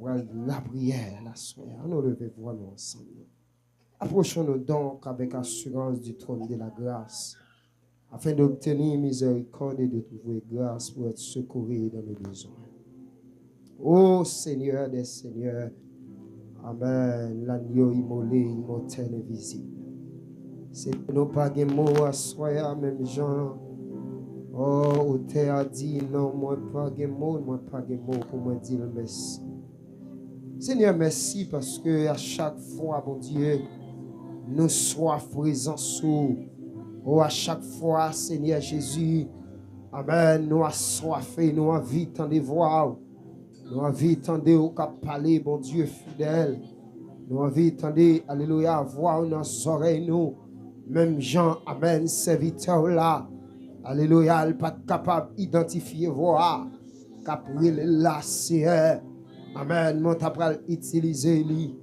La prière, la soirée. Nous levons vraiment ensemble. Approchons-nous donc avec assurance du trône de la grâce, afin d'obtenir miséricorde et de trouver grâce pour être secouru dans nos besoins. Ô Seigneur des Seigneurs, Amen, l'agneau immolé, immortel et visible. C'est nous pas de mots à soya, même Jean. Oh, tu as dit non, moi pas de mots pour me dire merci. Seigneur, merci parce que à chaque fois, bon Dieu, nous sois présents sous. Oh, à chaque fois, Seigneur Jésus, Amen, nous assoiffés, nous envie de voir. Nous envie de au cap parler, bon Dieu fidèle. Nous envie de, alléluia, voir nos oreilles, nous. Même Jean, Amen, serviteur là. Alléluia, il n'est pas capable d'identifier, voir. Capri là, Seigneur. Amen, mon t'apprends utiliser lui.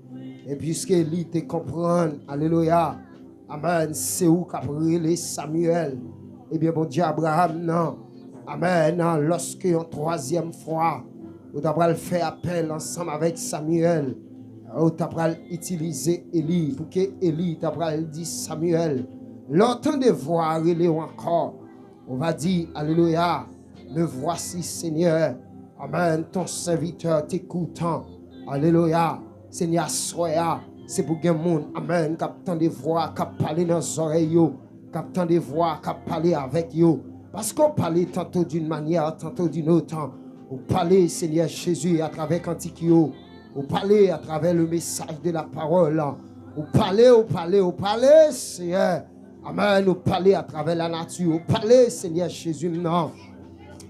Et puisque lui te comprend, alléluia. Amen, c'est où capri Samuel. Eh bien, bon Dieu, Abraham, non. Amen, non, lorsque une troisième fois, vous t'apprends fait appel ensemble avec Samuel. Vous t'apprends utiliser Élie pour que Élie t'apprends dit Samuel. L'entend de voir Élie encore. On va dire, alléluia, me voici Seigneur. Amen, ton serviteur t'écoutant. Alléluia, Seigneur, soya. C'est pour que le monde, amen, captant des voix, cap parler dans nos oreilles, captant des voix, cap parler avec vous. Parce qu'on parlait tantôt d'une manière, tantôt d'une autre. On parlait, Seigneur Jésus, à travers Cantique. On parlait à travers le message de la parole. On parlait, Seigneur. Amen, on parlait à travers la nature. On parlait, Seigneur Jésus, non.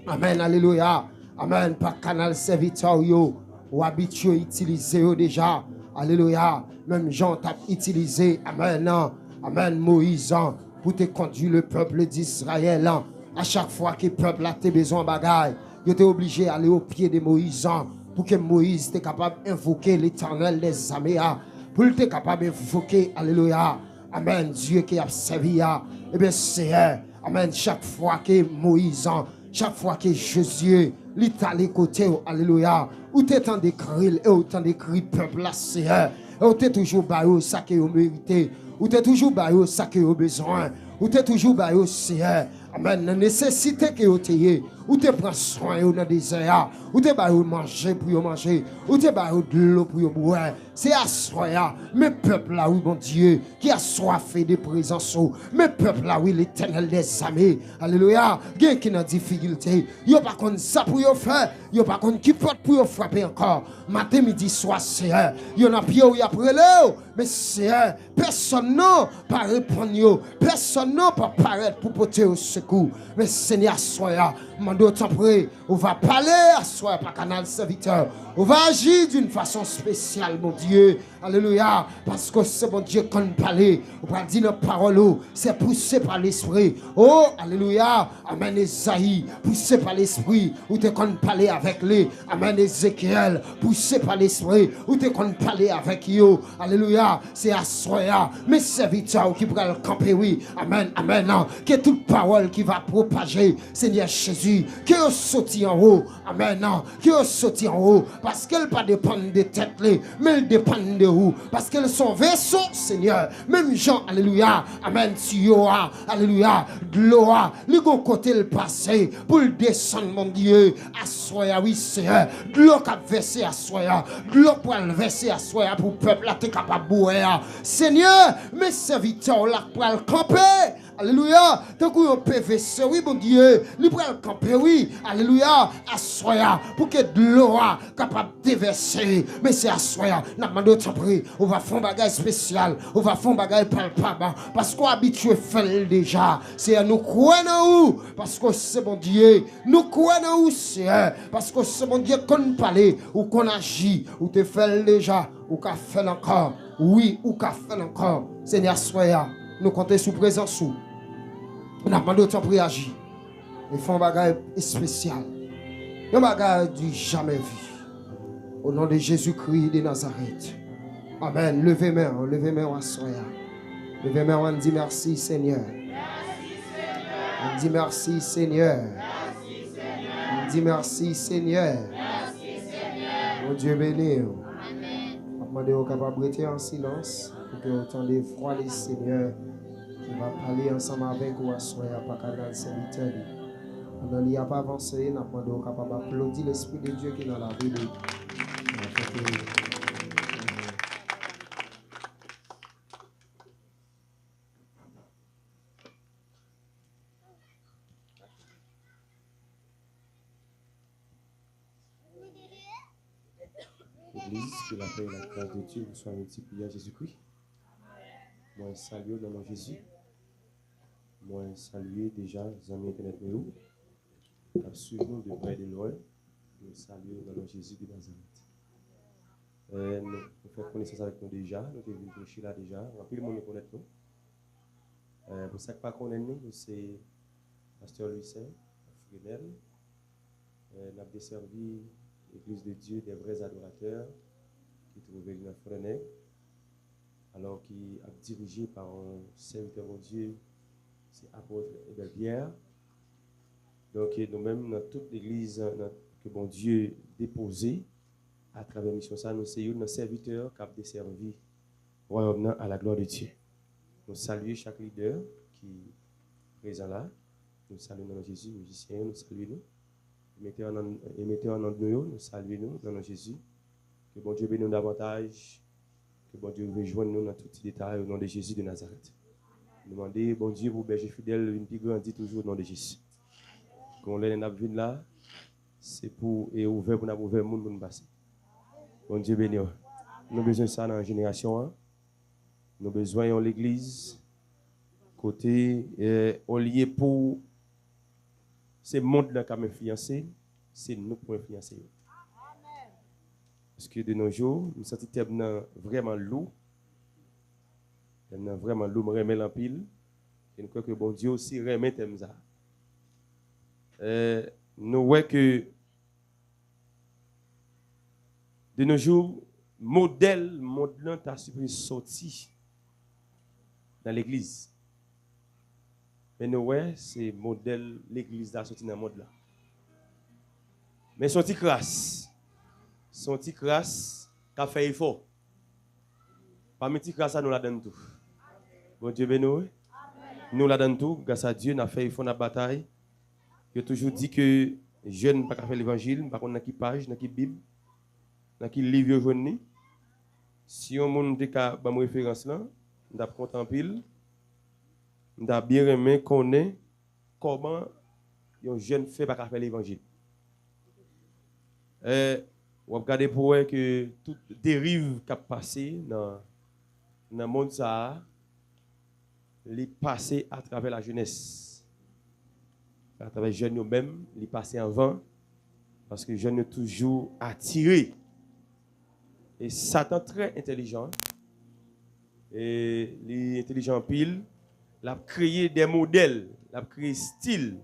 Amen, alléluia. Amen, par canal serviteur, ou habitué à utiliser déjà. Alléluia. Même Jean t'a utilisé. Amen, non. Amen, Moïse, pour te conduire le peuple d'Israël. À chaque fois que le peuple a besoin de bagaille, il était obligé d'aller au pied de Moïse. Pour que Moïse soit capable d'invoquer l'Éternel des armées, pour qu'il soit capable d'invoquer, alléluia, amen, Dieu qui a servi, et bien c'est, amen, chaque fois que Moïse, chaque fois que Jésus, l'Italie côté, alléluia, ou t'es en décrit, et autant décrit peuple là, c'est, ou t'es toujours baillot, ça que vous méritez, ou t'es toujours baillot, ça que vous besoin, ou t'es toujours baillot, c'est, amen, la nécessité que vous ayez. Ou te prends soin dans le désert, ou te vas manger pour manger, ou te vas de l'eau pour boire. C'est à soi, mes peuples là, oui, mon Dieu, qui a soif de présence. Mes peuples là, oui, l'Éternel des armées. Alléluia. Quelqu'un qui a des difficultés, il n'y a pas contre ça pour faire, il n'y a pas contre qui porte pour frapper encore. Matin, midi, soir, c'est il y en a pied où il y a prélé, mais c'est personne non pas répondre, personne non pas paraître pour porter au secours. Mais Seigneur, soya. D'autant près, on va parler à soi par canal serviteur. On va agir d'une façon spéciale, mon Dieu. Alléluia. Parce que c'est mon Dieu qu'on parle. On va dire nos paroles. C'est poussé par l'esprit. Oh, alléluia. Amen, Esaïe. Poussé par l'esprit. Ou t'es qu'on parler avec lui. Amen, Ézéchiel. Poussé par l'esprit. Ou t'es qu'on parler avec eux. Alléluia. C'est à soi. Mes serviteurs qui pourraient le camper, oui. Amen, amen. Que toute parole qui va propager, Seigneur Jésus, qui est sorti en haut, amen, qui est sorti en haut, parce qu'elle pas dépendre de tête, mais elle dépend de où, parce qu'elles sont vaisseaux, Seigneur, même Jean, alléluia, amen, tu as, alléluia, de l'eau, le bon côté le passé, pour le descendre, mon Dieu, à soya, oui, Seigneur, de l'eau qui a versé à soya, de l'eau pour le verser à soya, pour le peuple, là, t'es capable de boire, Seigneur, mes serviteurs, là, pour le camper, alléluia, tant qu'on PVC, oui, mon Dieu, lui pour le camper, oui, alléluia, assoya, pour que de l'eau capable de déverser, mais c'est assoya, n'a pas d'autre prix, on va faire un bagage spécial, on va faire un bagage palpable, parce qu'on habitué fait déjà, c'est à nous croire où, parce que c'est mon Dieu, nous croire où c'est, parce que c'est mon Dieu qu'on parle, ou qu'on agit, ou te fait déjà, ou qu'on fait encore, oui, ou qu'on fait encore, Seigneur, soya, nous comptons sous présence. On n'a pas d'autre pour agir. Ils font un bagage spécial. Un bagage du jamais vu. Au nom de Jésus-Christ de Nazareth. Amen. Levez main à soya. Levez main, on dit merci Seigneur. On dit merci Seigneur. On dit merci Seigneur. Mon Dieu béni. Amen. Demandez aux capables de rester en silence pour que vous entendez froid les Seigneur qui va parler ensemble avec vous à soi à pas canal serviteur. Pendant qu'il n'y a pas avancé, nous demandons aux capables d'applaudir l'Esprit de Dieu qui est dans la vie de Église, que la paix et la grâce de Dieu vous soient multipliées à Jésus-Christ. Moi, saluer dans le nom de Jésus. Moi, saluer déjà les amis internet nous. Suivez-nous de près et de loin. Nous saluons dans le nom de Jésus de Nazareth. Nous faisons connaissance avec nous déjà. Nous sommes venus prêcher là déjà. Tout le monde nous connaît nous. Pour ceux qui ne connaissent pas nous, c'est Pasteur Lucien, Frenel. Nous avons desservi l'Église de Dieu des vrais adorateurs qui trouvaient dans Frenel. Alors qui est dirigé par un serviteur de Dieu, c'est apôtre Ebel Pierre. Donc nous-mêmes, dans toute l'église que bon Dieu déposé à travers la mission, ça, nous sommes nos serviteurs qui ont desservi royaume à la gloire de Dieu. Nous saluons chaque leader qui est présent là. Nous saluons dans le Jésus, musiciens, nous saluons nous. Mettez en nom de nous saluons nous dans le Jésus. Que bon Dieu bénisse nous davantage. Que bon Dieu rejoigne nous dans tout petit détail au nom de Jésus de Nazareth. Demandez, bon Dieu, pour berger fidèle, une plus grandie toujours au nom de Jésus. Quand on est là, c'est pour et ouvert pour nous ouvrir le monde pour nous passer. Bon Dieu béni. Nous avons besoin de ça dans la génération. Nous avons besoin de l'église. Côté, on lié pour ce monde-là qui a influencé, c'est nous pour influencer. Parce que de nos jours, nous sentons vraiment lourd. Vraiment lourd, remet l'empile. Et nous croyons que bon Dieu aussi remet ça. Nous voyons que de nos jours, modèle t'a sorti dans l'église. Mais nous voyons, c'est modèle l'église a sorti dans le monde là. Mais sorti crasse. Son petit crasse qui a fait effort. Parmi petit crasse, nous la donne tout. Bon Dieu béni. Nous la donne tout. Grâce à Dieu, nous avons fait effort dans la bataille. Je toujours dit que les jeunes ne peuvent pas faire l'évangile, pas dans qui page, dans qui Bible, dans qui livre jaune. Si on monde qui a une référence là, nous avons compté en pile. Nous avons bien aimé connaître comment un jeune fait pas faire l'évangile. On regarde pour voir que toute dérive qui a passé dans le monde, ça est passé à travers la jeunesse. À travers les jeunes eux-mêmes, il est passé avant. Parce que les jeunes sont toujours attirés. Et Satan très intelligent. Et les intelligents pile, il a créé des modèles, il a créé style.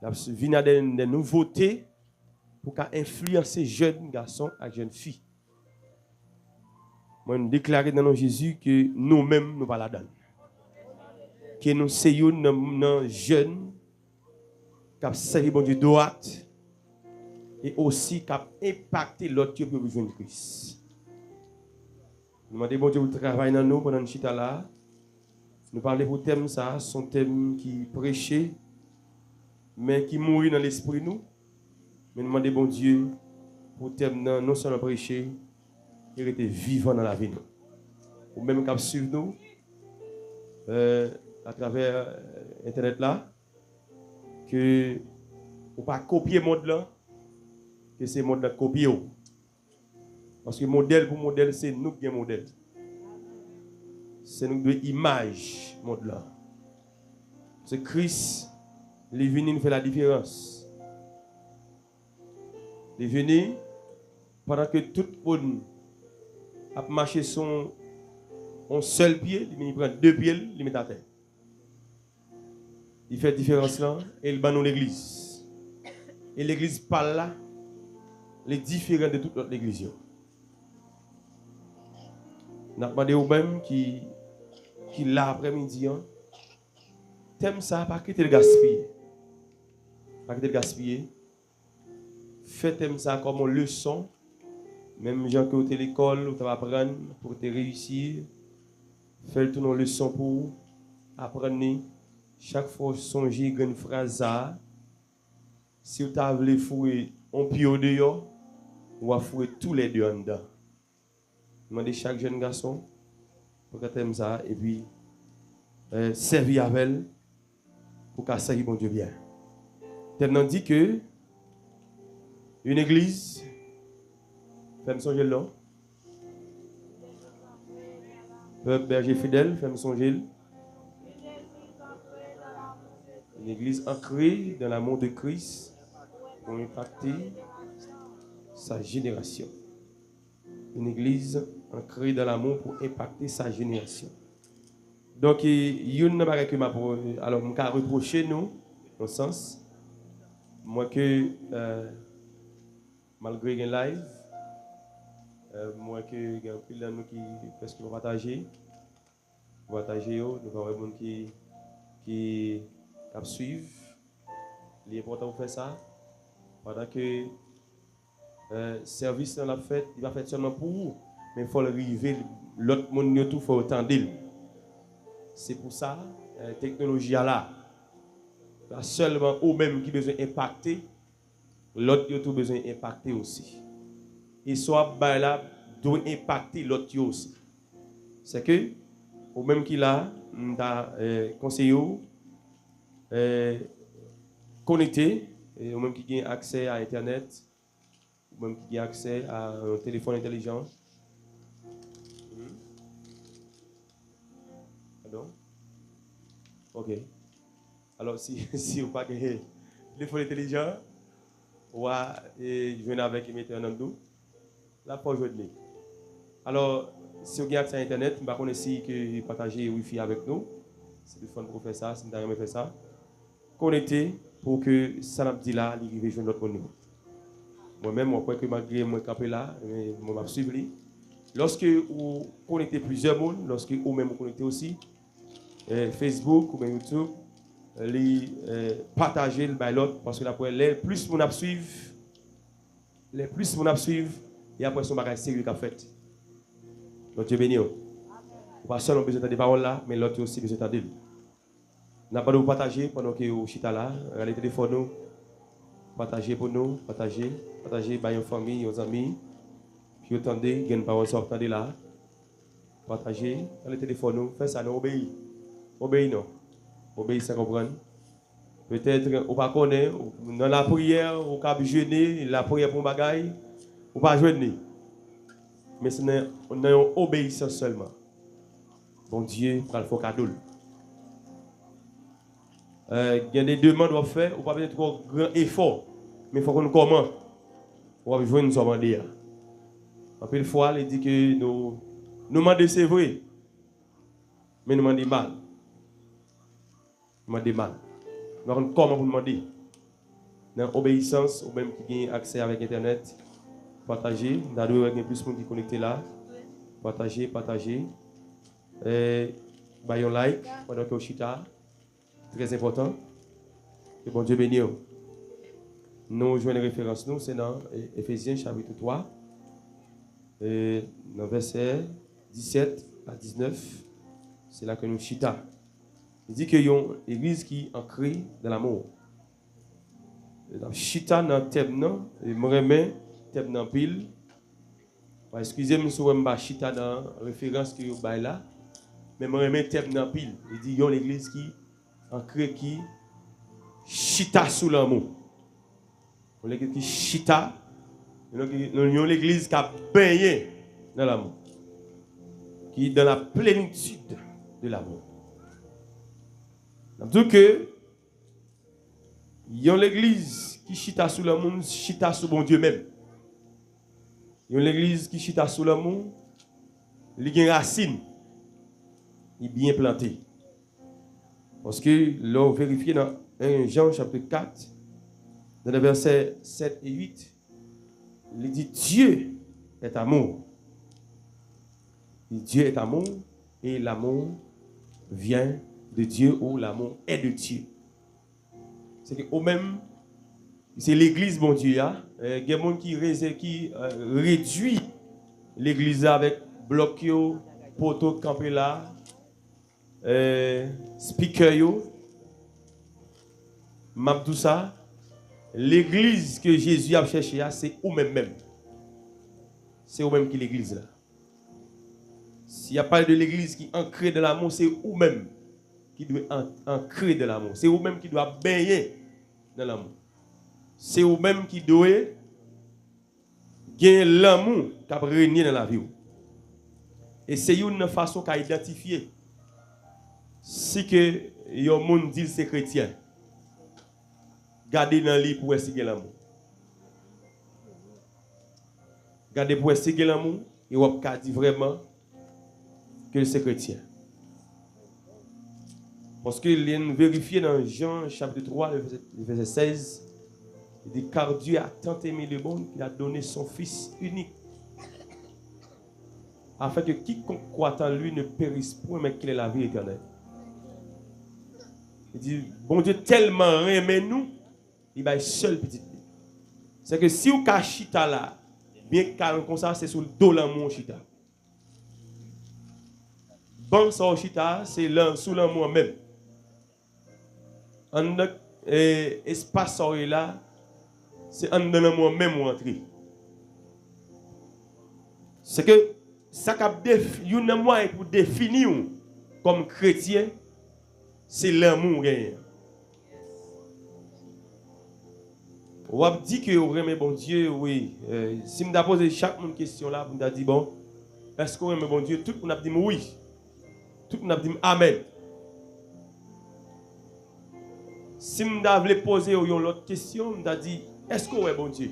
Il a vu des nouveautés pour influencer jeunes garçons et jeunes filles. Moi, je déclare dans le Jésus que nous-mêmes, nous pas la donne. Que nous sommes des jeunes qui ont servi bon Dieu droite et aussi qui ont impacté l'autre pour besoin de Christ. Nous demandons bon Dieu pour travailler dans nous pendant le chita là. Nous parlons pour thème ça, son thème qui prêchait, mais qui mourit dans l'esprit nous. Mais nous demandons bon Dieu pour thème non seulement prêcher, il était vivant dans la vie. Ou même qui suivre nous à travers Internet là, que on pas copier le monde là, que c'est le monde là copier. Parce que modèle pour modèle, c'est nous qui sommes modèle. C'est nous de image monde là. C'est Christ, il est venu faire la différence. Il est venu pendant que tout le monde a marché son seul pied, il prend deux pieds, il met à terre. Il fait la différence là et il bat nous l'église. Et l'église parle là, les différents de toute l'église. Nous avons demandé au même qui l'a après-midi, thème ça, pas quitter le gaspiller. Pas quitter le gaspiller. faites ça comme une leçon. Même gens que vous êtes à l'école, vous apprendre pour te réussir. Faites tout une leçon pour apprendre. Chaque fois songer une phrase ça. Si vous avez fouiller un pied dehors, vous allez fouiller tous les deux en dedans. Demandez chaque jeune garçon pour que tu ça et puis servir avec elle pour qu'elle servir bon Dieu bien. Tellement dit que une église, fais-moi songer là. Peuple berger fidèle, fais-moi songer. Une église ancrée dans l'amour de Christ pour impacter sa génération. Une église ancrée dans l'amour pour impacter sa génération. Donc, il y a une chose que alors, je vais reprocher nous, dans le sens, moi que, malgré un live, moi que il y a un peu de nous qui presque vont partager, nous avons des gens qui suivent. Il est important de faire ça, pendant que le service dans la fête, il va faire seulement pour vous, mais il faut le arriver, l'autre monde, il faut autant d'île. C'est pour ça, la technologie est là. Pas seulement eux-mêmes qui ont besoin d'impacter, l'autre qui a besoin d'impacter aussi. Et soit là, doit impacter l'autre aussi. C'est que, eux-mêmes qui là, on a conseillé, connecté, et eux-mêmes qui ont accès à Internet, eux-mêmes qui ont accès à un téléphone intelligent. Pardon? Ok. Alors, si vous n'avez pas de téléphone intelligent, ou je viens avec émetteur en dos, là, pour jouer de lui. Alors, si vous avez accès à Internet, je vais essayer de partager Wi-Fi avec nous. C'est le fun pour faire ça, si vous avez fait ça. Connectez pour que ça n'a pas dit là, il arrive à jouer notre niveau. Moi-même, je crois que malgré moi campé là, je vais suivre. Lorsque vous connectez plusieurs mondes, lorsque vous-même vous connectez aussi, Facebook ou YouTube, partager le bailot parce que après les plus mon suivre, les plus mon suivre et après son bagage sérieux qu'a fait. Donc Dieu béni. Pas seulement besoin de paroles là, mais l'autre aussi besoin d'entendre. N'a pas de vous partager pendant que vous chita là, regardez le téléphone nous, partagez pour nous, partagez par une famille, aux amis, puis attendez, il y a une parole sortez là, partagez dans le téléphone nous, faites ça, nous obéis non. Obéis sans comprendre. Peut-être, ou pas connaître, dans la prière, ou pas jeûner, la prière pour bagaille, ou pas jeûner. Mais c'est une obéissance seulement. Bon Dieu, il faut cadeau. Il y a des demandes à faire, ou pas peut-être un grand effort, mais il faut qu'on commence. On va jouer une somme. En plus, fois, il dit que nous demandons c'est vrai, mais nous demandons mal. Nous demandons mal. Nous comment vous demander? Dans l'obéissance, ou même qui a accès avec Internet, partagez. Nous avons plus de monde qui connecté là. Partagez. Un like pendant que vous chita. Très important. Que bon Dieu bénisse. Nous jouons une référence, nous, c'est dans Éphésiens chapitre 3, dans verset 17 à 19. C'est là que nous chita. Il dit qu'il y a une église qui est ancrée dans l'amour. Chita dans le thème, et je remets le thème dans pile. Excusez-moi si je ne chita dans la référence que vous avez là, mais je remets le thème dans pile. Il dit qu'il y a une église qui est ancrée, qui chita sous l'amour. Une église qui chita, une église qui a baigné dans l'amour, qui est dans la plénitude de l'amour. Donc que il y a l'église qui chita sous l'amour, chita sous bon Dieu même. Il y a l'église qui chita sous l'amour, il y a une racine, il est bien planté. Parce que l'on vérifie dans 1 Jean chapitre 4, dans les versets 7 et 8, il dit Dieu est amour. Dieu est amour et l'amour vient de Dieu ou l'amour est de Dieu. C'est que au même c'est l'église, bon Dieu. Il y a des gens qui réduit l'église avec bloc, poteau campé là, speaker, map tout ça. L'église que Jésus a cherché, c'est vous-même. C'est vous-même qui est l'église là. S'il n'y a pas de l'église qui est ancrée de l'amour, c'est vous-même qui doit ancrer de l'amour. C'est vous-même qui doit baigner dans l'amour. C'est vous-même qui doit gagner l'amour qui a régné dans la vie. Et c'est une façon qu'à identifier si que yon monde dit c'est chrétien. Gardez dans lui pour essayer l'amour. Gardez pour essayer l'amour et vous pouvez dire vraiment que c'est chrétien. Parce qu'il y a vérifié dans Jean chapitre 3, le verset 16, il dit car Dieu a tant aimé le monde qu'il a donné son Fils unique, afin que quiconque croit en lui ne périsse point, mais qu'il ait la vie éternelle. Il dit, bon Dieu tellement aimé nous, il va seul petite vie. C'est que si vous cachez chita là, bien calme comme ça, c'est sur le dos de l'amour chita. Bon, ça chita, c'est sous l'amour même. En espace là, c'est en dans l'amour même ou entrer. C'est que ça cap une moyen pour définir comme chrétien, c'est l'amour. On va dire que vous aimez bon Dieu, oui. Si je pose chaque question là, vous me dit bon, est-ce que vous aimez bon Dieu? Tout le monde a dit oui. Tout le monde a dit amen. Si je voulais poser une autre question, je me dit est-ce que vous aimez bon Dieu?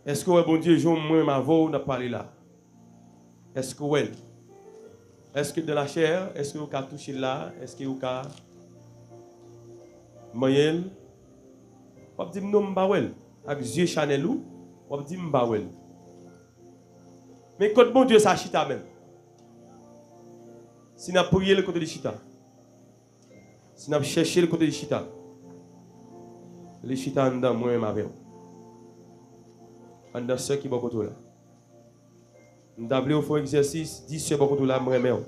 Est-ce que vous aimez bon Dieu? Moi, ma voix, on a parlé là. Est-ce que vous aimez? Est-ce que de la chair? Est-ce que vous avez touché là? Est-ce que vous avez Moyel, on dit non mbawel avec yeux Chanel ou on dit mbawel. Mais quand bon Dieu ça chita même. Si n'a prié le côté de chita. Si n'a cherché le côté de chita. Les chita en dedans moi même avec. En dedans ceux qui bon côté là. M'dable au fond exercice, dis ce bon côté là moi même.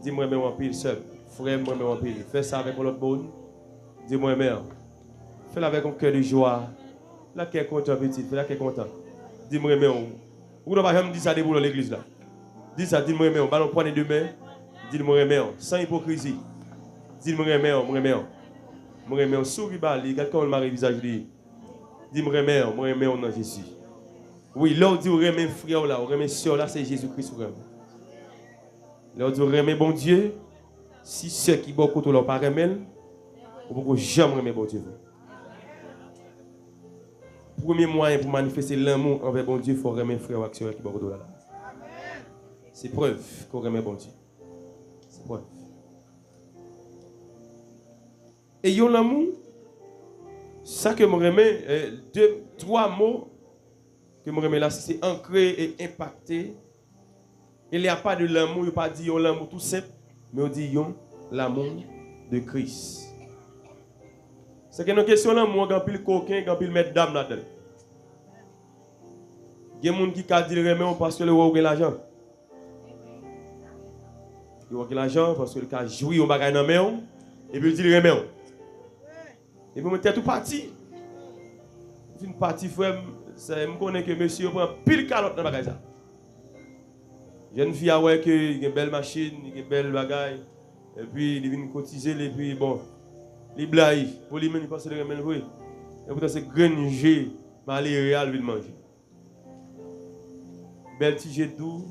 Dis moi même en pile seul. Frère, moi, fais ça avec l'autre monde. Dis-moi, mère. Fais-le avec un cœur de joie. Là, qui est content, petit. Fais-le qui est content. Dis-moi, mère. Vous n'avez pas jamais dit ça dans l'église là. Dis ça, dis-moi, mère. Ballon point les deux mains. Dis-moi, mère. Sans hypocrisie. Dis-moi, mère, moi, mère. Moi, mère, souris, bali. Quelqu'un m'a visage dit. Dis-moi, mère, moi, mère, non, Jésus. Oui, là, on dit, on remet frère là, on remet soeur là, c'est Jésus-Christ. Là, on dit, on remet bon Dieu. Si ceux qui beaucoup de leur parents, vous ne pouvez jamais remettre bon Dieu. Premier moyen pour manifester l'amour envers bon Dieu, il faut remettre frère ou acteur qui beaucoup de là. C'est preuve qu'on remet bon Dieu. C'est preuve. Et yon l'amour, ça que je remets, trois mots que je remets là, c'est ancré et impacté. Il n'y a pas de l'amour, il n'y a pas dit l'amour tout simple. Mais on dit l'amour de Christ. C'est que nos questions là, moi, quand il coquin, quand il met dame là-dedans. Il y a des gens qui disent remet parce que le roi a l'argent. Il a l'argent parce que le cas jouit au bagage dans main et puis il dit remet. Et puis on est tout parti. Une partie frère, c'est me connais que monsieur prend pile calotte dans bagage ça. Jeune fille a ouais que il y a une belle machine, il y a une belle bagaille et puis il vient cotiser et puis bon, il blague pour lui même il passe le remède oui. Et pourtant c'est granger, malé réel il manger. Bel petit jet doux.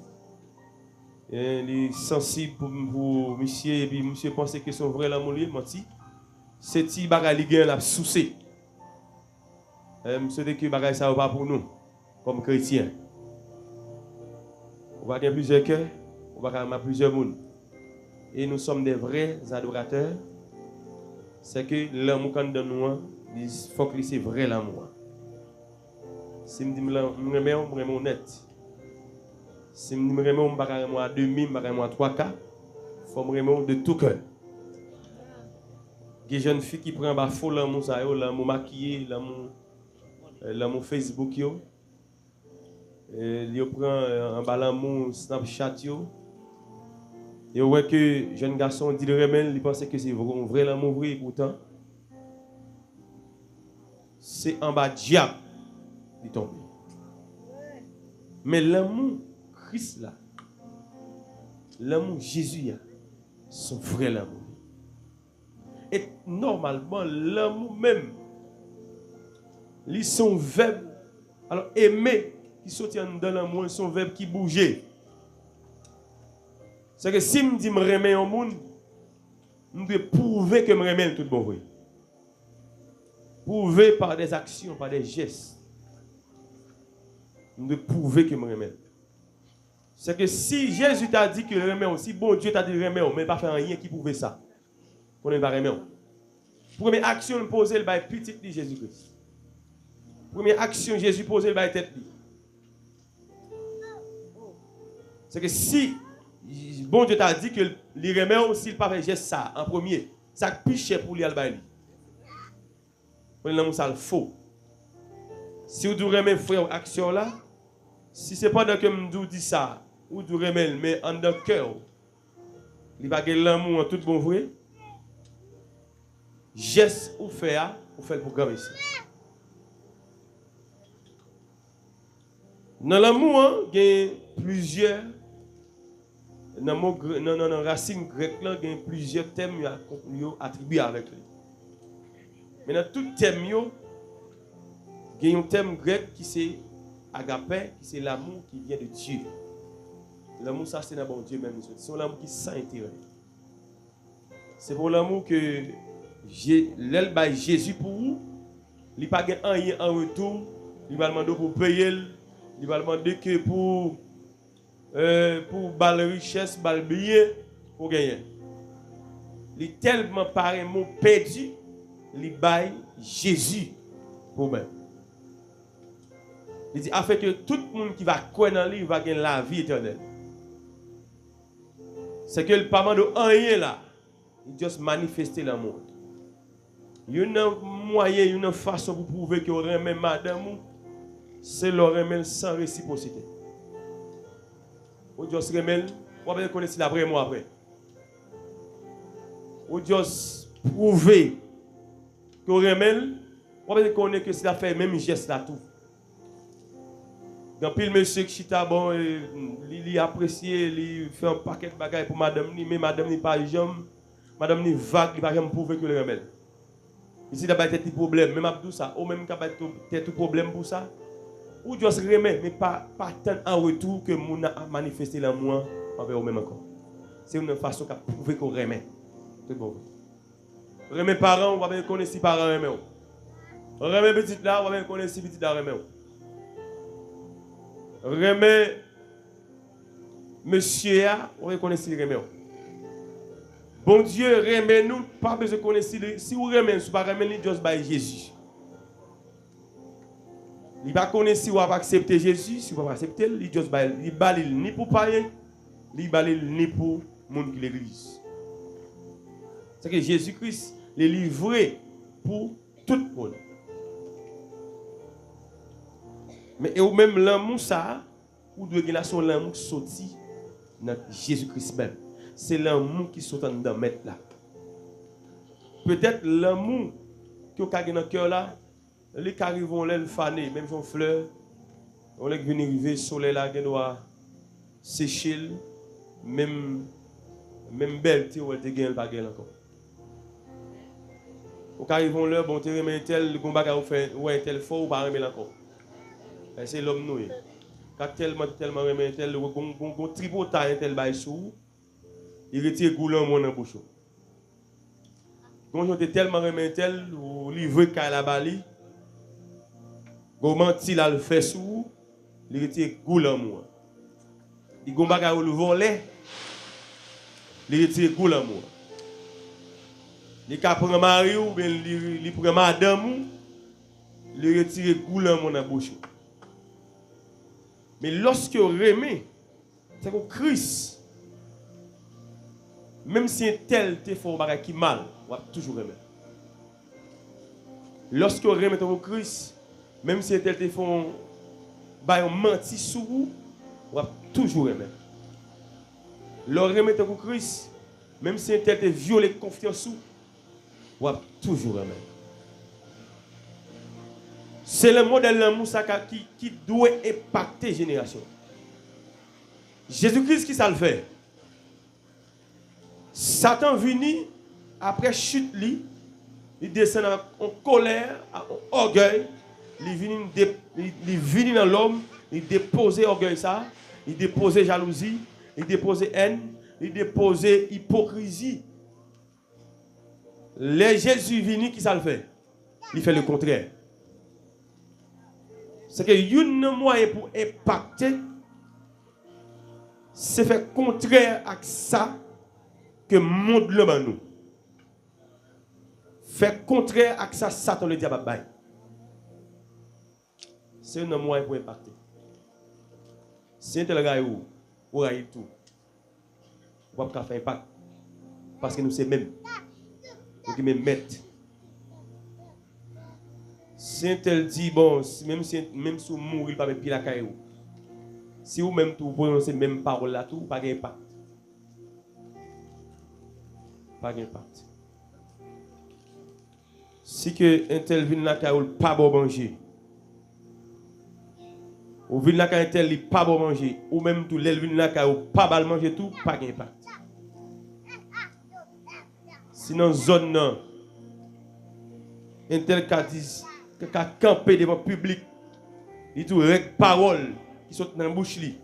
Et il est sensible pour monsieur et puis monsieur pense que son vrai l'amour lui menti. C'est petit bagaille il gagne la soucé. Monsieur dit que bagaille ça va pas pour nous comme chrétiens. On va avoir plusieurs cœurs, on va avoir plusieurs mondes. Et nous sommes des vrais adorateurs. C'est que l'amour qu'on donne nous, il faut que c'est vrai l'amour. Si je me dis que je suis honnête. Si je me dis que je suis à demi, je suis à 3 quarts, il faut me remettre de tout cœur. des jeunes filles qui prennent bah faux l'amour ça yo, l'amour maquillé, l'amour Facebook yo. Ils prennent un bas l'amour Snapchat yo. Et ouais que jeune garçon dit le remède, il pensait que c'est vrai l'amour vrai pourtant c'est en bas diable il tombe. Mais l'amour Christ là, l'amour Jésus là, son vrai l'amour. Et normalement l'amour même, ils sont verbe. Alors aimer qui sortit dans l'amour, son verbe qui bougeait. C'est que si je dis que je remets au monde, je dois prouver que je remets tout bon vrai. Prouver par des actions, par des gestes. Je dois prouver que je remets. C'est que si Jésus t'a dit que je remets, si bon Dieu t'a dit que je remets, mais pas faire rien qui prouve ça. On ne va pas remettre. Première action poser le bail petit de Jésus-Christ. Première action Jésus poser le bail tête. C'est que si bon Dieu t'a dit que les remet s'il pas fait geste ça en premier, ça plus cher pour lui al bail. Pour l'amour ça le faux. Si vous remet frère action là, si c'est pendant que me dit ça ou vous remet mais en dans cœur, il va gagner l'amour en tout bon vrai. Geste ou fait le programme ici. Dans l'amour, il y a plusieurs dans la racine grecque, il y a plusieurs thèmes attribués avec lui. Mais dans tout thème, il y a un thème grec qui c'est agapé, qui c'est l'amour qui vient de Dieu. L'amour, ça, c'est dans bon Dieu même. C'est l'amour qui sans intérêt. C'est pour l'amour que l'aile by Jésus pour vous, il n'y a pas rien en retour, il va demander pour payer, il va demander que pour la richesse, pour le billet, pour gagner. Il est tellement pareillement perdu, il baille Jésus pour même. Il dit afin que tout le monde qui va croire dans lui va gagner la vie éternelle. C'est que le pas de rien là, il juste manifester l'amour. Il y a un moyen, il y a une façon pour prouver que vous aimez madame, c'est leur aimer sans réciprocité. Vous juste aimer, vous allez connaître l'après moi après. Vous juste prouver que vous aimez, vous allez connaître que c'est la fait même geste là tout. Dans pile monsieur qui chita bon, il apprécié, il fait un paquet de bagages pour madame ni, mais madame ni pas jamais, madame ni vague, il va jamais prouver que le remède. Ici d'abord il y a des problèmes, même Abdou ça, ou même capable de tout problème pour ça. Ou juste remettre, mais pas tant en retour que mon a manifesté l'amour envers vous même encore. C'est une façon de prouver qu'on remet. C'est bon. Remet parents, on va bien connaître si parents remet. Remet petit là, on va bien connaître si petit là remet. Remet monsieur, on va connaître si remet. Bon Dieu, remet nous, pas besoin de connaître si vous remet, si vous ne remet pas, juste by Jésus. Il va connaître si vous avez accepté Jésus, si vous n'avez pas accepté, il juste balil ni pour païen, il balil ni pour le monde qui l'église. C'est que Jésus-Christ est livré pour tout le monde. Mais et même l'amour ça, ou de relation l'amour qui sorti dans Jésus-Christ même. C'est l'amour qui sort dans mettre là. Peut-être l'amour que vous avez dans le cœur là, les qui arrivent le faner, même son fleur, on les venir arriver soleil là, qui doit sécher, même belle tu ou te gagne pas gagne encore. Au qui arrivent là, bon te remet tel combat qu'a fait ou un tel faux ou pas remet encore. C'est l'homme nous. Quand tellement remet tel gon tripotage tel bail sous, il retire goulan mon en bouche. Quand on tellement remet tel ou livrer qu'à la bali. Comment il a le fait sous, il retire goul en moi. Il gomba ka le volet, il retire goul en moi. Il ka prend mari ou bien il prend madame, il retire goul en moi dans bouche. Mais lorsque vous remet, c'est que Christ, même si un tel te fait un bagage qui mal, on va toujours remettre. Lorsque vous remettez au Christ, même si tel te font menti sur vous, vous va toujours aimer. Lorsque vous remettez au Christ, même si tel te viole confiance sur vous, vous va toujours aimer. C'est le modèle de l'amour qui doit impacter la génération. Jésus-Christ qui ça le fait. Satan venu après chute lui, il descend en colère, en orgueil, il vient dans l'homme, il dépose orgueil ça, il dépose jalousie, il dépose haine, il dépose hypocrisie. Les Jésus venu qui ça le fait. Il fait le contraire. C'est que un moyen pour impacter, c'est faire contraire à ça que le monde le ban nous. Faire contraire à ça, Satan le diable bail. C'est un moyen pour impacter. C'est un tel gars où il tout. On va pas faire impact. Parce que nous sommes même. Nous sommes même maîtres. Si un tel dit, bon, même si vous mourrez, pas mettre pied la caillou. Si vous même tout prononcez même parole là, tout, pas d'impact. Pas d'impact. Si que un tel vient la caillou, pas bon manger. Ou vient la caillou, tel pas bon manger. Ou même tout, l'el vient la caillou, pas mal manger tout, pas d'impact. Sinon, zone non. Un tel cas dit, qui a campé devant le public, il tout avec parole qui sont dans la bouche li.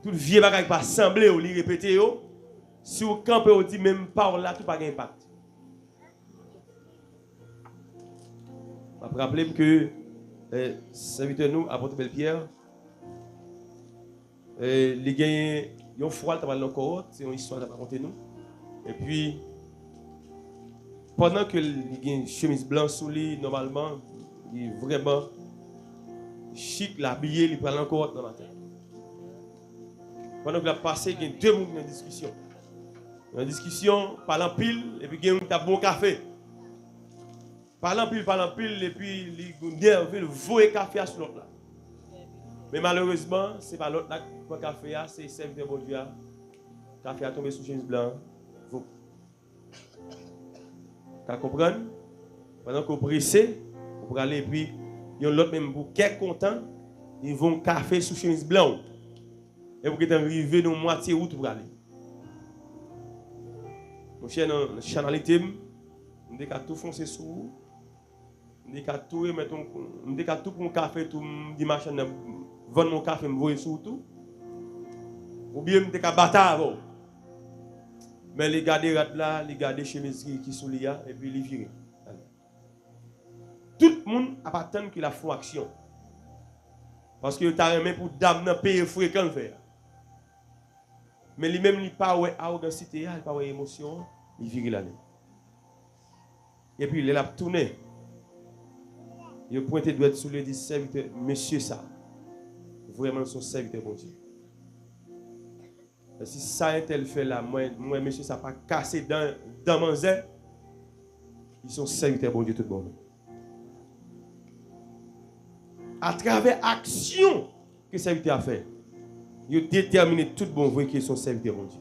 Tout vieux bagage pas sembler ou li répéter yo. Si vous campez ou dit même parole là tout pas d'impact. Je vais rappeler que serviteur nous apôtre Belle-Pierre il gagne un froid dans le corps, c'est une histoire à raconter nous. Et puis pendant que il a une chemise blanche sous lui, normalement, il est vraiment chic, l'habillé, il prend encore dans la tête. Pendant qu'il a passé, il y a deux personnes dans la discussion. Dans la discussion, parlant pile, et puis il y a un bon café. Parlant pile, et puis il y a un voie café sur l'autre là. Mais malheureusement, ce n'est pas l'autre là qui prend café, c'est le serviteur de Dieu. Le café a tombé sous chemise blanche. Vous comprenez? Pendant que vous pressez, vous pouvez aller et puis, il y a l'autre même pour qui est content, ils vont café sous chemise blanche. Et vous êtes arrivé dans moitié route pour aller. Mon cher, dans la chanalité, on dit qu'à tout foncer sous vous. On dit qu'à tout remettre, on dit qu'à tout pour mon café, tout dimanche, vendre mon café, me voyer sur tout. Ou bien, on dit qu'à battre. Mais les garder là, les garder chemise qui sont liés et puis les virer. Tout le monde a pas attendu qu'il a fait action. Parce que tu as remis pour dame payer fréquent le faire. Mais lui-même, il n'a pas d'arrogance, il n'a pas d'émotion, il vire là. Et puis il a tourné. Il a pointé doigt sur le dit serviteur, monsieur ça. Vraiment son serviteur bon Dieu. Si ça est tel fait là, moi monsieur, ça n'a pas cassé dans mon zèle. Ils sont serviteurs, bon Dieu, tout le monde. À travers l'action que le serviteur a fait, il a déterminé tout le bon vrai qu'ils sont serviteurs, bon Dieu.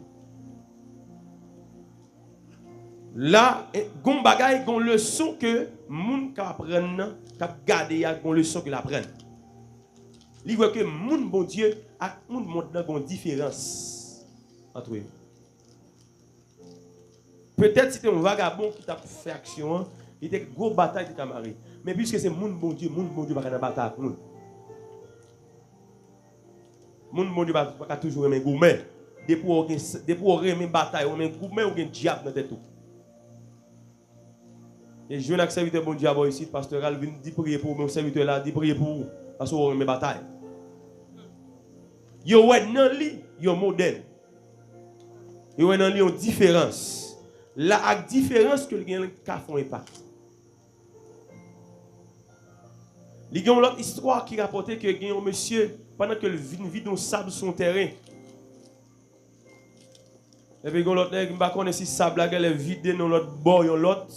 Là, gon bagay, gon leçon que moun ka apprenne, ka gade ya, gon leçon que l'apprenne. Il voit que moun bon Dieu a moun monde dans gon différence. Entre eux. Peut-être si tu es un vagabond qui t'a fait action, il était une grosse bataille qui t'a marié. Mais puisque c'est mon bon Dieu va faire une bataille pour nous. Mon bon Dieu va toujours aimer gourmet. Depuis qu'on aimer bataille, on aime gourmet ou un diable dans tête. Et je veux serviteur bon Dieu ici, pasteur Alvin, dit prier pour mon serviteur là, dit prier pour vous. Parce qu'on aime bataille. Yo ouais nan li, yo modèle. Il y a une différence. La différence que les gens font impact. Il y a une autre histoire qui rapportait que il y a un monsieur, pendant que le vit dans le sable sur son terrain. Et puis il y a l'autre, je ne sais pas si le sable est vidé dans l'autre bord, l'autre.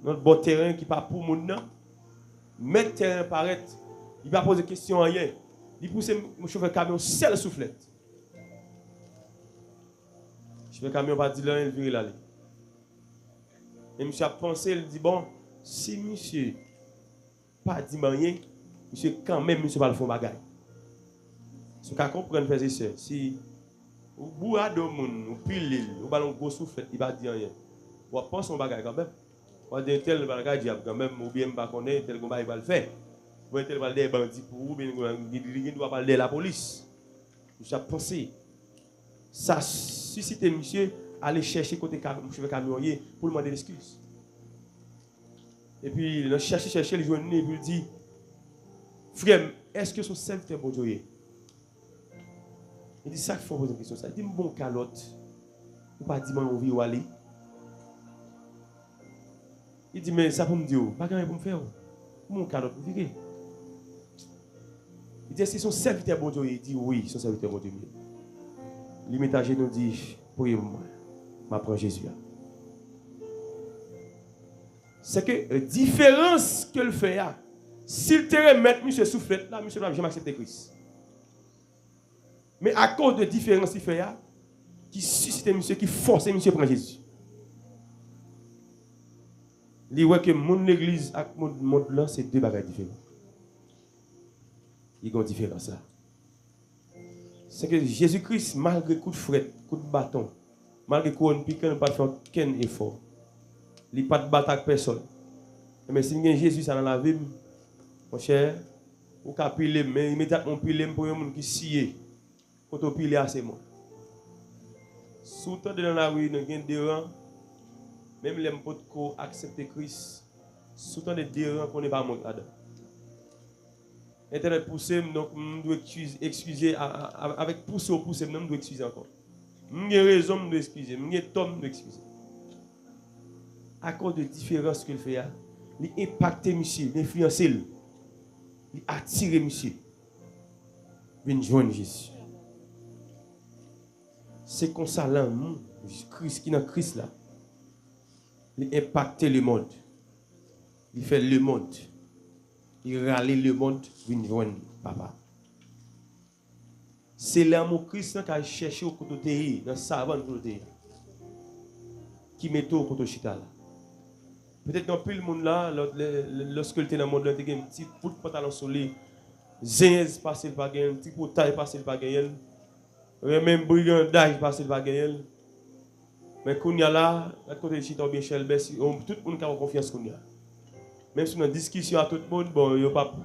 notre bon terrain qui pas pour moun nan. Mettre terrain paraître, il va poser question à rien. Il pousse mon chauffeur camion seul soufflette. Chauffeur camion pas dit là, il vire là. Et monsieur a pensé, il dit bon, si monsieur pas dit rien, monsieur quand même monsieur va le faire bagaille. Ce qu'on comprend frères et sœurs, si au bout de moun, ou pile, ou ballon gros soufflette, il va dire rien. Ou pense son bagaille quand même. Ou d'un tel bagaille diable quand même, ou bien pas connaît tel combat il va le faire. Ou tel va des bandits pour ou bien il doit parler de la police. Monsieur a pensé. Ça suscite monsieur aller chercher côté cheveux camionier pour lui demander l'excuse. Et puis il a cherché les journaux et puis il dit frère, est-ce que son serviteur bon Dieu? Il dit ça qu'il faut poser une question. Ça dit bon calotte. Ou pas dire on vit où aller. Il dit mais ça pour me dire pas grand pour me faire. Mon calotte pour vivre. Il dit est-ce que son serviteur bon Dieu? Il dit oui, son serviteur bon Dieu. L'imitager nous dit pour moi. M'apprends Jésus. C'est que la différence que le fait, s'il te remet monsieur soufflette, là, monsieur ne va jamais accepter Christ. Mais à cause de la différence qu'il fait, qui suscite monsieur, qui force monsieur à prendre Jésus. Il voit que mon église et mon monde là, c'est deux bagages différents. Il y a une différence là. C'est que Jésus-Christ, malgré coup de fret, coup de bâton, malgré qu'on ne pas faire aucun effort, il n'y a pas de battre avec personne. Mais si il y a Jésus dans la vie, mon cher, ou qu'à piler, mais immédiatement piler pour les gens qui scie, quand on pile assez moi. Surtout dans la rue, il y a des rangs, même les gens qui acceptent Christ, surtout des rangs qu'on n'est pas monté là-dedans. Internet poussé, donc je dois excuser, avec poussé ou poussé, je dois excuser encore. J'ai raison, je dois excuser, j'ai tort, je dois excuser. À cause de différences qu'il fait, il impacte monsieur, il influence, il attire monsieur. Viens joindre Jésus. C'est comme ça l'amour, Christ qui est dans Christ là. Il impacte le monde. Il fait le monde. Il râle le monde, viens joindre papa. C'est l'amour Christ qui a cherché au côté dans sa savane côté qui met au côté chita là. Peut-être dans plus le monde là, lorsque il était dans le monde là, il y a un petit bout de pantalon solide, zèze passé par gain, un petit bout de taille passé par gain, même brigandage passé par gain. Mais quand il y a là, à côté de chita bien cher, tout le monde a confiance qu'on y a. Même si on a une discussion à tout le monde, bon, il n'y a pas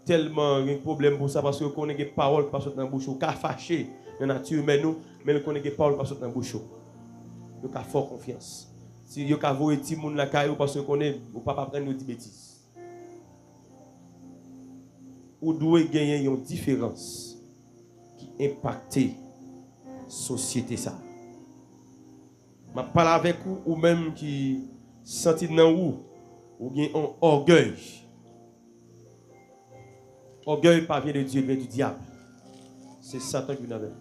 tellement de problème pour ça parce qu'on connaît des paroles qui passent dans la bouche, on a fâché dans la nature humaine, mais on connaît des paroles qui passent dans la bouche. On a fort confiance. Si vous avez vu les gens la caille parce que vous connaissez, vous ne pouvez pas prendre des bêtises. Vous devez gagner une différence qui impacte la société. Je parle avec vous ou même qui sentit dans vous ou bien un orgueil. Orgueil pas vient de Dieu, vient du diable. C'est Satan qui nous amène.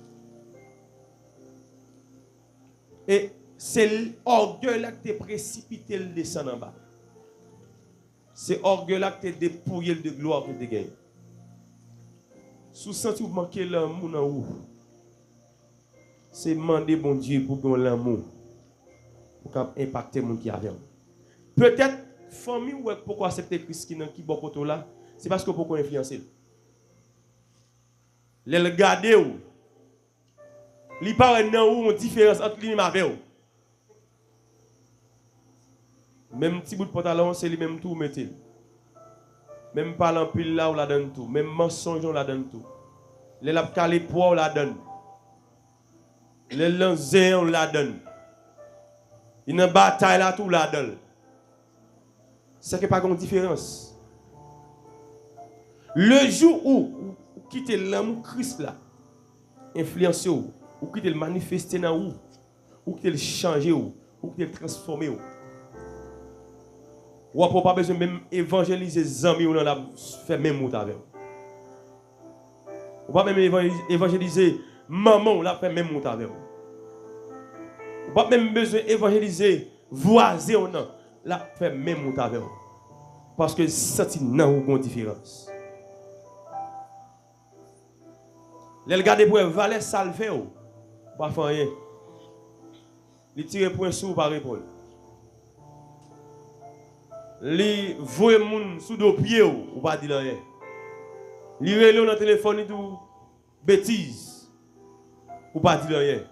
Et c'est l'orgueil là qui te précipité le descend en bas. C'est l'orgueil là qui te dépouillé de gloire que tu gagnes. Sous senti vous manquez l'amour dans vous. C'est demander bon Dieu pour que l'amour pour impacter les gens qui avaient. Peut-être famille ou pourquoi accepter Christ qui est bon côté là, c'est parce que pourquoi influencer. Les regarder ou li parle nan ou une différence entre lui et avec ou. Même petit bout de pantalon, c'est lui même tout mettez. Même parlant pile là, on la donne tout. Même mensonge, on la donne tout. Les lap calé poids, on la donne. Les lanzés, on la donne. Il y a une bataille là, tout la donne. C'est que pas de différence. Le jour où vous quittez l'amour Christ là, influencez ou quittez le manifester dans vous, ou quittez le changer ou quittez le transformer ou. Ou n'avez pas besoin même évangéliser les amis ou la faire même mot avec. Ou pas même évangéliser maman ou la faire même mot avec. Ou pas même besoin évangéliser voisin ou non. la fait même monter avec vous. Parce que senti nan ou gon différence. Les regarder pour valet salvé ou pas faire rien. Il tire point sous par épaule. Li voye moun sous dos pied ou pas dire rien. Li relé dans téléphone et tout bêtise ou pas dire rien.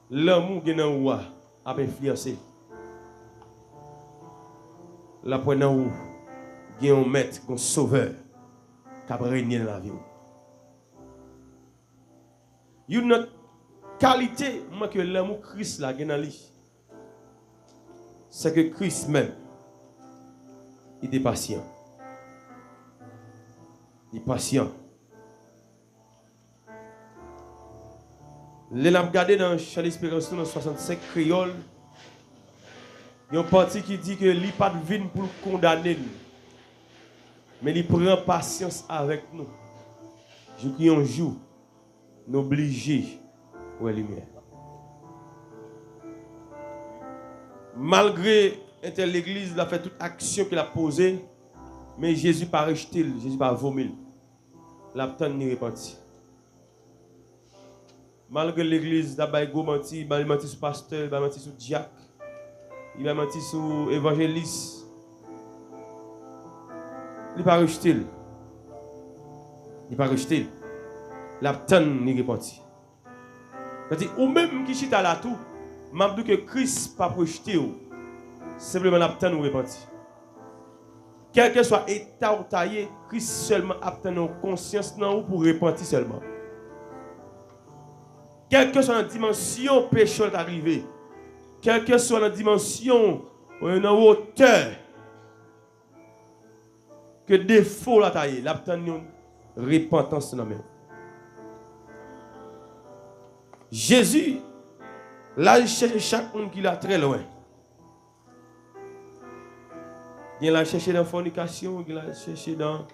L'amour qui nan ou a influencé. La point nan ou gen un maître, un sauveur qui a régné dans la vie. Une qualité moi que l'amour Christ la gen dans lui. C'est que Christ même, il est patient. Il est patient. Les a regardé dans Charles Espérance dans 65 créole, il y a une partie qui dit que il n'est pas de vin pour condamner nous. Mais il prend patience avec nous. Je crie un jour, nous obliger pour la lumière. Malgré l'église a fait toute action qu'il a posée, mais Jésus n'a pas rejeté, Jésus n'a pas vomi. La tante n'y repenti. Malgré l'église, il a menti, il a menti sur le pasteur, il a menti sur Jacques, il a menti sur l'évangéliste. Il n'a pas rejeté. Il n'a pas rejeté. La tante n'y repenti. C'est-à-dire, ou même qui chita là tout, m'a dit que Christ n'a pas rejeté. Simplement, la tante nous repenti. Quel que soit l'état ou taillé, Christ seulement a une conscience non pour repentir seulement. Quelle que soit la dimension péché d'arriver, quelle que soit la dimension ou la hauteur que défaut la taille, la une repentance dans même. Jésus, là, il cherche chaque monde qui l'a très loin. Il l'a cherché dans la fornication, il l'a cherché dans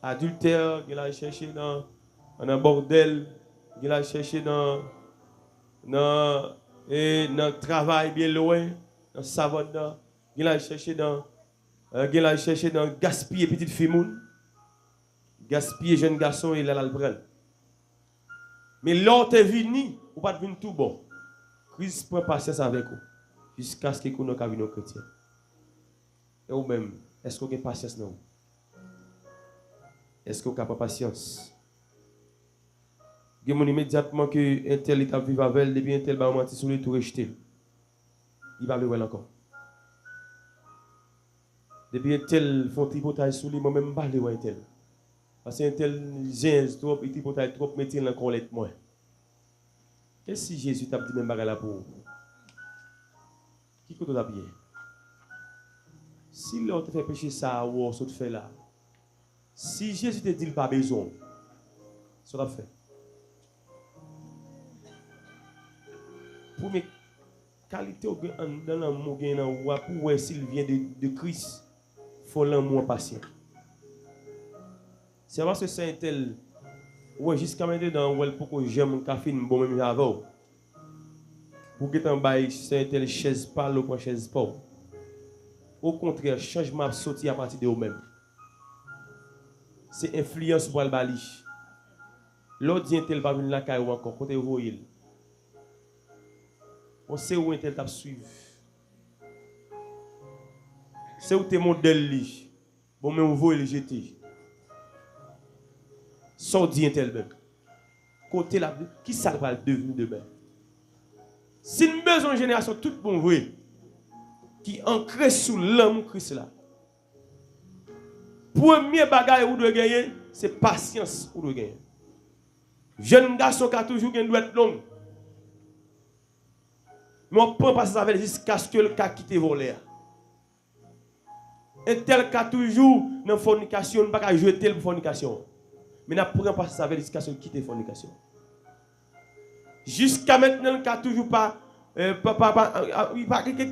l'adultère, il l'a cherché dans un bordel, il l'a cherché dans le travail bien loin, dans le savane, il l'a cherché dans gaspiller petite fille, gaspiller jeune garçon et là le prendre. Mais l'autre est venu, ou pas venir tout bon. Christ prend patience avec vous jusqu'à ce que nous soyons chrétiens. Et vous-même, est-ce que vous avez patience non? Est-ce que vous avez patience? Vous avez immédiatement que un tel est vivre avec elle, depuis un tel va mentir sur lui, tout rejeter. Il va le voir encore. Depuis un tel font tripotage sur lui, moi-même, je ne vais pas le voir un tel. Parce qu'un tel gêne trop, il tripotage trop, mettez le colette moins. Qu'est-ce que Jésus t'a dit même bagarre là pour vous? Qui compte la bien? Si l'autre fait pécher ça, ou ce que fait là, si Jésus te dit pas besoin, ça va faire. Pour mes qualités dans l'amour, pour s'il vient de Christ, il faut l'amour patient. C'est parce que c'est un tel, ouais, jusqu'à maintenant, pour que j'aime un café, bon même avant. Pour que tu en c'est un tel chaise pas, le point chaise pas. Au contraire, changement sorti à partir de vous-même. C'est influence pour le bali. L'autre dit tel pas venir la caille ou encore côté voyil. On sait où un tel t'a suivre. C'est où tes modèles li. Bon mais on voit le jeter. Sans dit un tel même. Côté là, qui ça va devenir demain? Si nous besoin de génération toute bon vrai qui ancré sous l'amour Christ là. Premier bagage ou de gagner, c'est patience ou de gagner. Jeune garçon qui a toujours une doit être longue. Mais on prend pas ça avec jusqu'à ce que le cas quitte voler. Un tel cas toujours dans fornication, on ne peut pas jouer tel pour fornication. Mais on prend pas ça avec jusqu'à ce qu'il quitte fornication. Jusqu'à maintenant, le cas toujours pas il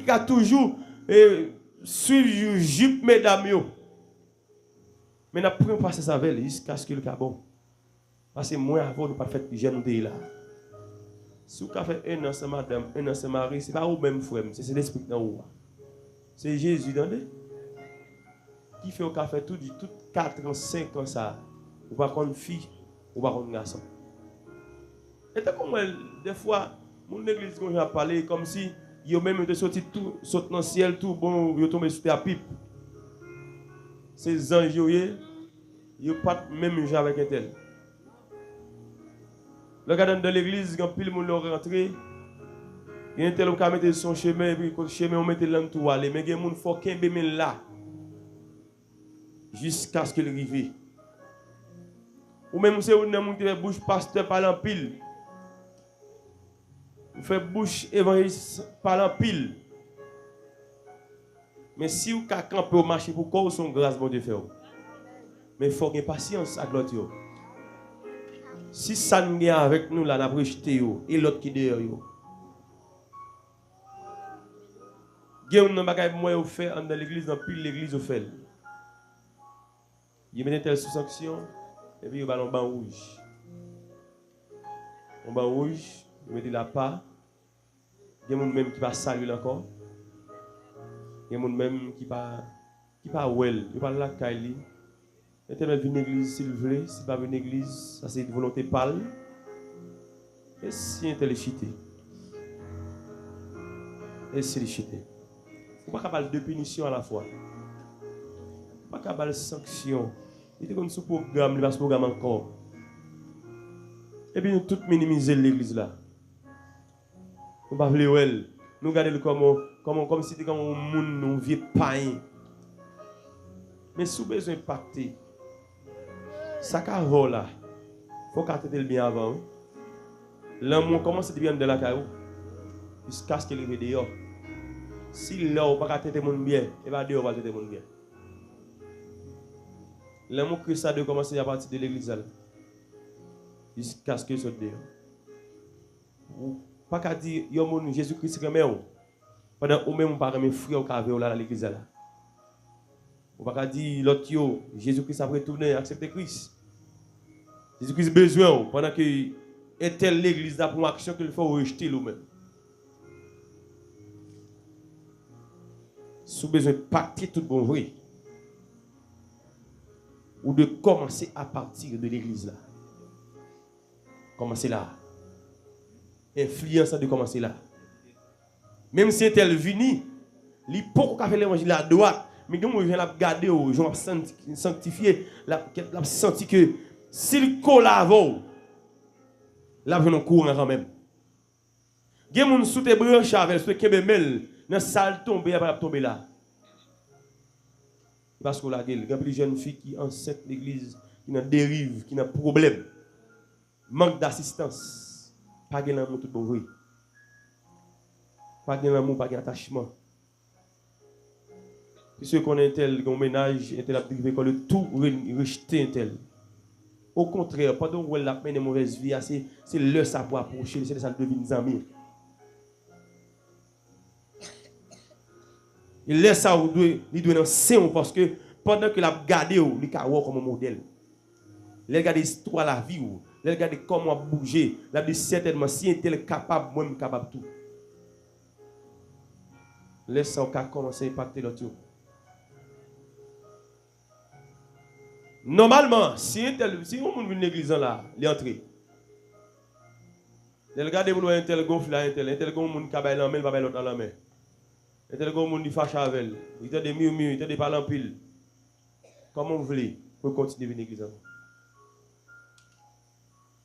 a toujours suivi jupe mesdames. Mais on prend pas ça avec jusqu'à ce que le cas bon. Parce que moi avant nous pas fait jeune là. Si vous avez fait un an sans madame, un an sans mari, ce n'est pas au même frère, c'est l'esprit dans vous. C'est Jésus, attendez. Qui fait au café tout 4 ans, 5 ans ça. Ou pas qu'on fille, ou pas qu'on garçon. Et comme des fois, mon église quand j'ai parlé comme si ils ont même été sortis tout, sautent dans le ciel, tout bon, ils tombé sur la pipe. Ces anges, ils n'ont pas même joué avec un tel. Le gars de l'église, quand pile monde rentré, il y a un tel qui a mis son chemin, et puis le chemin, on mettait l'homme tout aller. Mais il y a un faut qu'il y ait là, jusqu'à ce qu'il arrive. Ou même si on a fait bouche pasteur par en pile. On fait bouche évangéliste par en pile. Mais si vous avez campé au marché pour quoi son grâce, bon Dieu fait. Mais il faut avoir patience à l'autre. Si ça nous est avec nous, là, on a rejeté et l'autre qui est derrière. Il y a un bagage moi fait dans l'église, dans pile l'église au fait. Il met une telle sous-sanction et puis il va dans le banc rouge. Au banc rouge, il met la part. Il y a des gens même qui va saluer encore. Il y a des gens même qui va well, il va la caille. Et tu vas venir à l'église s'il vous plaît. Si tu vas venir à l'église, ça c'est une volonté pâle. Et si tu es chité. Et si tu es chité. Il ne faut pas avoir deux punitions à la fois. Il ne faut pas avoir de sanctions. Il est comme ce programme, il va ce programme encore. Et puis nous tous minimiser l'église là. Nous ne pas vouloir nous garder comme si c'était comme un monde, nous vieux païen. Mais si vous avez besoin de pacter, ça va là. Il faut qu'à le bien avant. L'amour commence à devenir de la caillou. Jusqu'à ce qu'il arrive dehors. Si là, on ne peut pas traiter mon bien, il va dehors, on va traiter mon bien. L'amour que ça doit commencer à partir de l'église. Jusqu'à ce que ça soit dehors. Pas qu'à dire, Jésus-Christ remet ou. Pendant ou même on pas remet frère au cave là à l'église là. On pas dire l'autre yo, Jésus-Christ a retourné accepter Christ. Jésus-Christ besoin pendant que est telle l'église là pour une action qu'il faut rejeter lui-même. Si vous avez besoin de pacter tout bon vrai. Ou de commencer à partir de l'église là. Commencer là. Influence de commencer là. Même si elle vient, il peut pas faire l'évangile à droite, mais quand je viens garder, je vais sanctifier, je senti que s'il collabore, là je vais courir quand même. Il y a des gens qui sont branchés avec ceux qui sont dans la salle tomber, il va tomber là. Parce que là, il y a des jeunes filles qui enceintent l'église, qui ont dérive, qui ont problème, manque d'assistance. Pas de l'amour tout bon. Pas de l'amour, pas d'attachement. Puisque qu'on est tel, qu'on ménage, un tel a privé, qu'on le tout rejeté un tel. Au contraire, pendant où elle a peine de mauvaise vie, c'est le ça pour approcher, c'est ça devient des amis. Il laisse ça, il doit dans sein parce que pendant que l'a gardé, il a comme un modèle. Il regarde l'histoire la vie, il regarde comment bouger, il a dit certainement si il est capable, moi-même capable tout. Laisse ça commencer à impacter l'autre. Normalement, si on vient à l'église là, il est entré. Il regarde un tel gonfle là, un tel gonfle qui a la main, il va l'autre dans la main. Un tel gonfle qui fâche avec elle. Il a des murmures, il a des parler en pile. Comment vous voulez pour continuer à venir à l'église?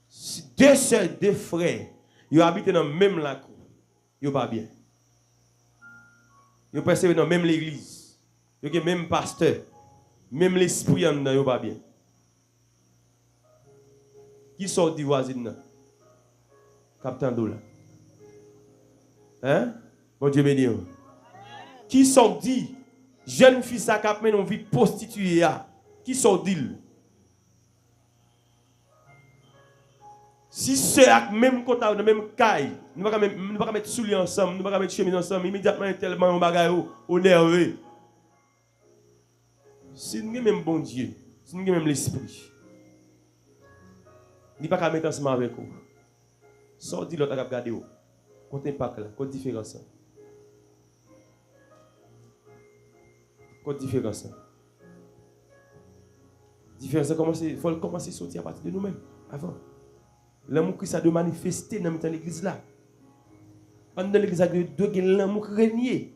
Si deux sœurs, deux frères, ils habitent dans la même lac, ils ne sont pas bien. Ils percevent dans la même l'église. Ils ont le même pasteur. Même l'esprit en dedans, ils ne sont pas bien. Qui sort du voisin? Captain Doula. Hein? Bon Dieu béni. Qui sort dit? Jeune fille, ça cap une vie prostituée. Qui sort d'île? Si c'est même côté, dans même caille, nous ne pouvons pas mettre souliers ensemble, nous ne pouvons pas mettre chemise ensemble, immédiatement tellement on bagaille au nerveux. Si nous avons même bon Dieu, si nous avons même l'esprit, il ne peut pas mettre ensemble avec vous. Sortez l'autre à regarder vous. Côté impact là, côté différence. Quoi de différence? Différence, il faut commencer à sortir à partir de nous-mêmes, avant. L'amour Christ a de manifester dans l'église là. Dans l'église, il doit avoir l'amour régner.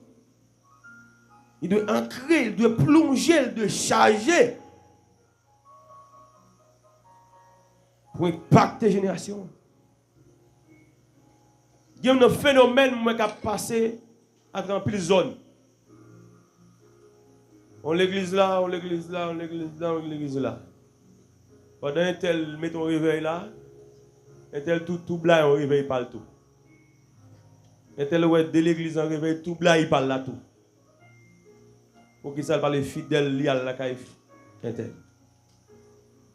Il doit ancrer, il doit plonger, il doit charger. Pour impacter les générations. Il y a un phénomène qui a passé à travers plusieurs zones. On l'église là, on l'église là, on l'église là, on l'église là. Pendant un tel met ton réveil là, un tel tout blanc, on réveille pas le tout. Un tel ouais de l'église en réveil tout blanc, il parle là tout. Pour qu'il ça parle fidèle li à la caille un tel.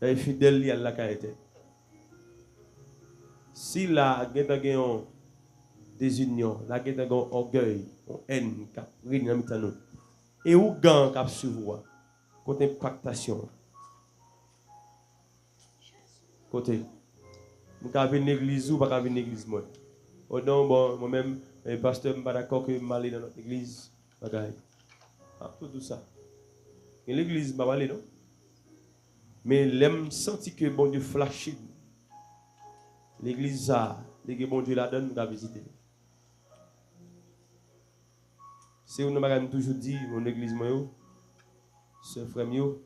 Les fidèles li à la caille tel. Si la gen des unions, la gen orgueil, haine qui règne dans mitan nous. Et où gang qui suivre côté impactation. Côté nous ka venir l'église ou pas venir l'église moi. Oh non bon moi-même pasteur pas d'accord que m'aller dans notre église bagaille. Ah tout ça. Et l'église pas aller non. Mais l'aime senti que bon Dieu flashé. L'église a, les bon Dieu la donne, nous avons visité. C'est où nous avons toujours dit, mon église, ce frère, même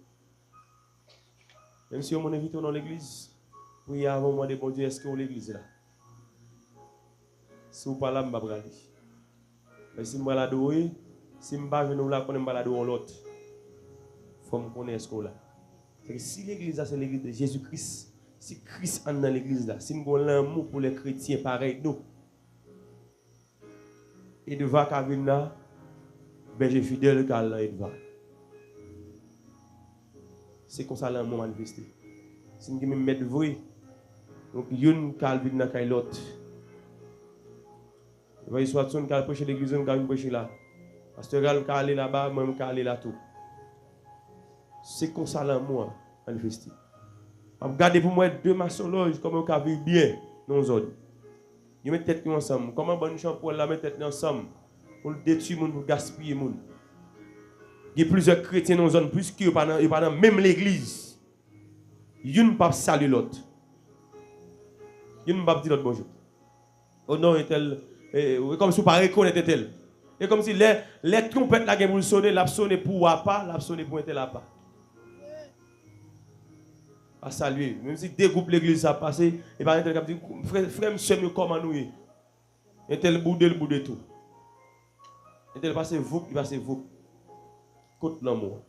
si on m'invite dans l'église, oui, avant moi, de bon Dieu, est-ce qu'on l'église là? Si vous parlez, je ne vais pas aller. Mais si je vais l'adorer, si je ne vais pas venir là, je vais l'adorer l'autre. Il faut me connaître ce qu'on là. Si l'église, c'est l'église de Jésus-Christ, si Christ est dans l'église là, si nous avons l'amour pour les chrétiens pareil nous, et de voir qu'avec là, berger fidèle car là il va. C'est comme ça l'amour manifesté. Si nous me mettre vrai, donc une calvin dans kay l'autre. Il va y soit son cal prêcher l'église, nous cal prêcher là. Pasteur gal aller là-bas, moi me aller là tout. C'est comme ça l'amour manifesté. Regardez pour moi deux maçons comme on vit bien dans nos zones. Ils mettent tête ensemble. Comment bonne chance pour la mettre tête ensemble pour détruire monde, pour gaspiller monde. Il y a plusieurs chrétiens dans nos zones plus qu'ils pas dans même l'église. Une pas saluer l'autre. Une pas dire l'autre bonjour. Oh non, est-elle comme si vous pas reconnaître tel. Et comme si les trompettes là pour sonner, la sonner pour pas, la sonner pour tel pas. À saluer. Même si deux groupes l'église a passé, et par exemple, frère, monsieur, comment nous y est tel boudé le boudé tout. Et tel passe vous, il passe vous. Côte l'amour.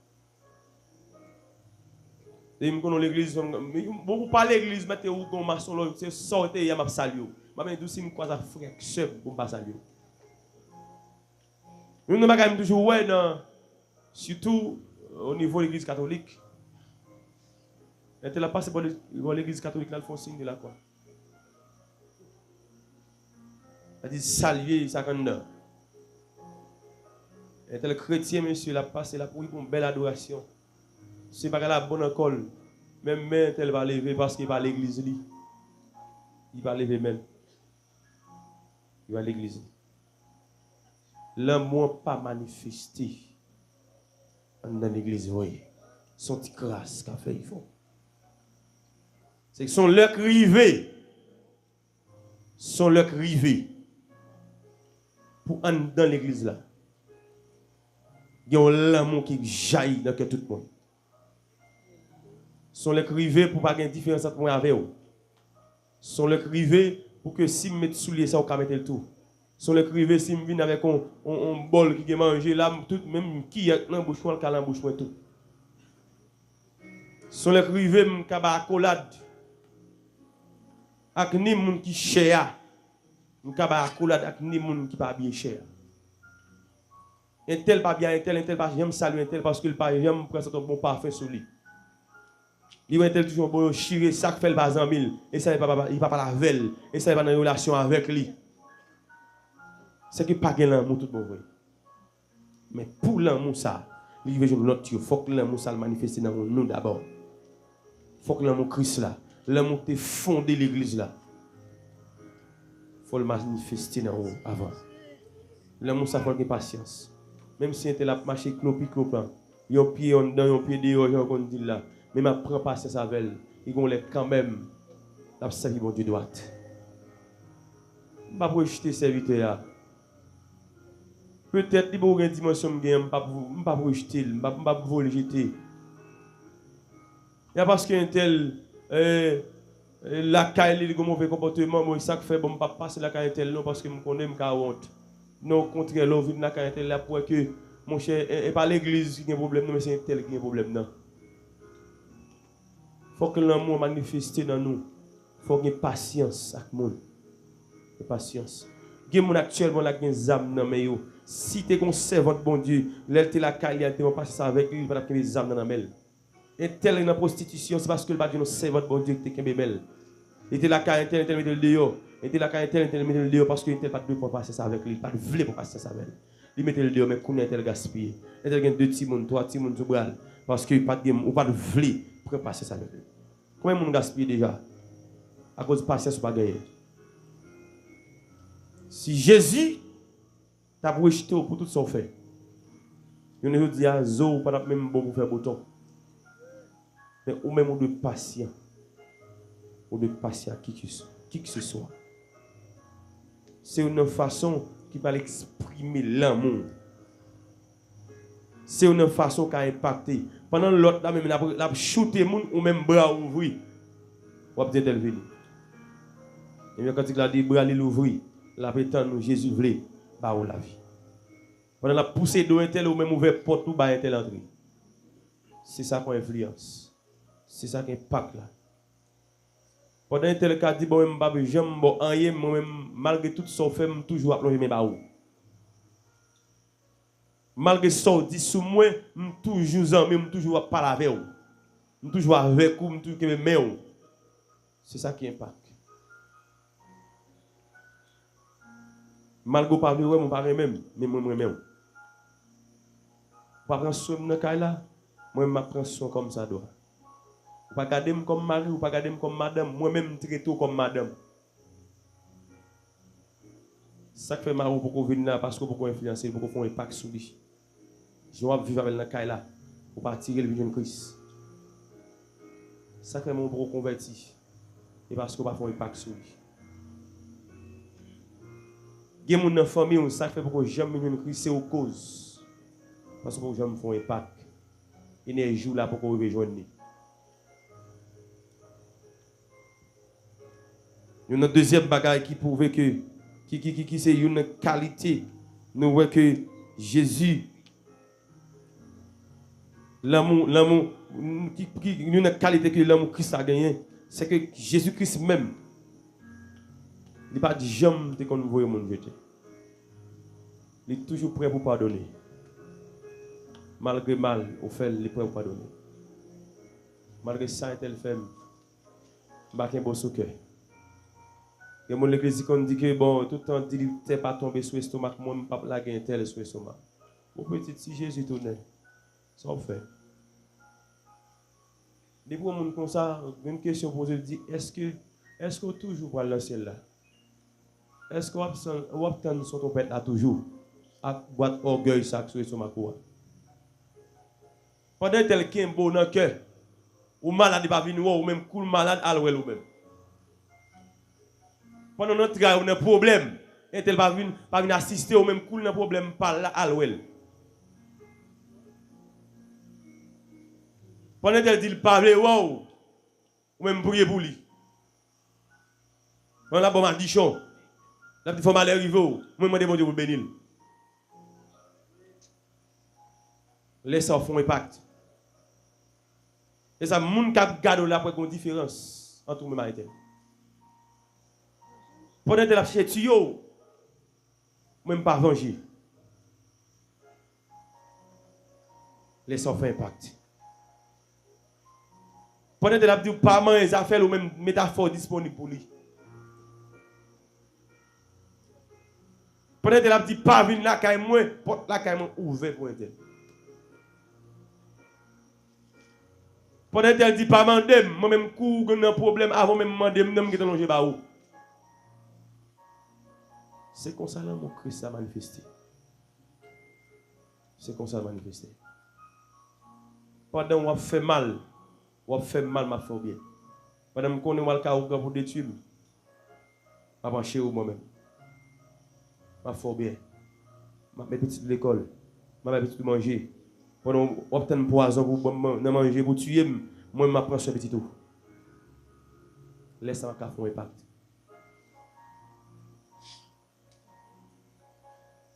Et nous connaissons l'église, vous parlez l'église, mettez où comme maçon, c'est sortez, il y a ma saluer. Mais d'où si nous croisons frère, chef, pour pas saluer. Nous ne pouvons toujours ouais, surtout au niveau de l'église catholique. Et tu l'as passé pour l'église catholique, là, ils font signe de la croix. Elle dit saluer, ça quand même. Et tel chrétien, monsieur, l'a passé là pour une belle adoration. C'est pas la bonne école. Même elle va lever parce qu'il va à l'église. Il va lever même. Il va à l'église. L'amour pas manifesté dans l'église, oui. Son petit crasse qu'a fait, il faut. C'est que son leur rivé. Son leur rivé. Pour entrer dans l'église là. Il y a l'amour qui jaillit dans tout le monde. Son leur rivé pour pas qu'il y ait une différence entre moi et avec eux. Son leur rivé pour que si je mets soulier ça, on peut mettre le tout. Son leur rivé si je viens avec un bol qui est mangé là, tout, même qui est dans la bouche, on a bouche tout. Son leur rivé, je vais accolade. Avec ni moun qui cher, nous kaba accolade avec ni moun qui pas bien cher. Un tel pas bien, un tel pas j'aime saluer un tel parce qu'il pas j'aime prendre un bon parfum sur lui. Il va tel toujours bon chirer ça fait le pas en mille et ça il pas la velle et ça il pas dans relation avec lui. C'est que pas gain l'amour tout bon vrai. Mais pour l'amour ça, il veut jouer notre faut que l'amour ça le manifester dans nous d'abord. Faut que l'amour Christ là l'amour qui fondé l'église là. Il faut le manifester dans nous avant. L'amour ça faut de patience. Même si on a marché clopi clopin, Yon pied en dedans, yon pied dehors, j'en qu'on dit là. Mais m'a prend patience avec elle. Ils vont les quand même. La servi mon Dieu droite. Pas pour jeter serviteur. Peut-être il y a une dimension que je ne pas pour jeter, je ne pas pour voler jeter. Il y a parce qu'un tel la caille il a un mauvais comportement, moi ça fait bon pas passer la caille tel non parce que me connais me honte. Non au contraire l'on vient la caille tel là pour que mon cher et pas l'église qui a un problème non mais c'est un tel qui a un problème non. Faut que l'amour manifeste dans nous. Faut qu'il y ait patience avec monde. Patience. Il y a mon actuellement là qui a âmes dans mes yo. Si tu conserves votre bon Dieu, l'elle la caille, tu vas passer ça avec lui, il va avoir des âmes dans la mêle. Et tel est dans la prostitution, c'est parce que le Dieu nous sert votre bon Dieu qui est belle. Il était la caille, tel met le dehors. Il était la caille, tel met le dehors parce qu'il n'était pas de pour passer ça avec lui, il pas de vle pour passer ça avec lui. Il mettait le dehors, mais qu'on est tel gaspillé. Et tel gagne 2 petits monde, 3 petits monde sous bral parce qu'il pas de ou pas de vle pour passer ça avec lui. Combien de monde gaspille déjà à cause de patience pas gagner? Si Jésus t'a rejeté pour tout son fait, il ne dit à zo pas même bon pour faire bouton. Mais ou même de patient. Ou de patient qui que ce soit. C'est une façon qui va exprimer l'amour. C'est une façon qui a impacté. Pendant l'autre là même la shooter moun ou même bras ouvrir. Ou peut-être elle venir. Et bien quand il a dit bras l'ouvrir, la pétante nous Jésus voulait ba ou la vie. Pendant la poussée d'eau tel ou même ouvert porte ou ba tel entrer. C'est ça qu'on influence. C'est ça qui impacte là. Pendant un tel cas dit bon même pas j'aime bon rien moi-même malgré tout son fait toujours à plonger mes ba ou. Malgré ça dit sous moi toujours en même toujours à parler avec ou. Toujours avec ou toujours que mes ou. C'est ça qui impacte. Malgré pas vrai mon parent même mais moi même. Pas prendre soin dans caille là, moi me prends soin comme ça doit. Pas garder comme mari ou pas garder comme madame, moi même traiter comme madame. Ça fait marou pour qu'on vienne là parce que pour qu'on influencer, pour qu'on fasse un impact sur lui. Je vais vivre avec la caille là pour pas tirer le vision de Christ. Ça fait mon pour converti et parce qu'on va faire un impact sur lui. Il y a mon famille, ça fait pour que j'aime le Christ, c'est aux causes. Parce que j'aime faire un impact. Énergie là pour qu'on rejoigne. Il y a une deuxième bagaille qui prouve que qui c'est une qualité. Nous voyons que Jésus, l'amour, une qualité que l'amour Christ a gagné, c'est que Jésus-Christ même, il n'a pas dit jamais qu'on voit le monde jeter. Il est toujours prêt pour pardonner. Malgré mal, au fait, il est prêt pour pardonner. Malgré ça, il est fait, il a un beau cœur. Et mon l'église dit que bon, tout le temps, il n'est pas tombé sur l'estomac, moi, je ne peux pas gagner tel sur l'estomac. Mon petit, si Jésus tourne, ça on fait. Des fois, mon comme ça, une question posée, dit est-ce que toujours pour le ciel là? Est-ce qu'on obtient son trompette là toujours? À boîte orgueil, ça, sur l'estomac. Pendant tel qui est bon dans le cœur, ou malade, pas venir, ou même cool malade, à l'ouest ou même. Pendant notre travail, on a un problème. Et tel pas venir assister ou même cool un problème par là à l'ouest. Pendant tel dit parle wow ou même prier pour lui. On a bon maldition. La petite femme arrive, moi je demande bon Dieu pour bénir. Laisse ça faire un impact. Et ça, moun qui garde là pour une différence entre nous et moi. Pendant que la cherche tuyau, même pas venger. Laisse ça faire impact. Pendant que la dit pas manger les affaires ou même métaphore disponible pour lui. Pendant que la dit pas venir là quand moi, porte là quand ouvert pour un tel. Pendant qu'elle dit pas mandem, moi-même, coup, j'ai un problème avant même mandem, je vais te ba ou. C'est comme ça que mon Christ a manifesté. C'est comme ça manifesté. Pendant qu'on fait mal, m'a fait bien. Pendant qu'on est mal pour détruire, m'a penché ou moi-même. M'a fait bien. M'a mis petit de l'école. M'a mis petit de manger. Pendant qu'on obtient un poison pour manger, pour tuer, moi, je prends ce petit tout. Laisse ça faire un impact.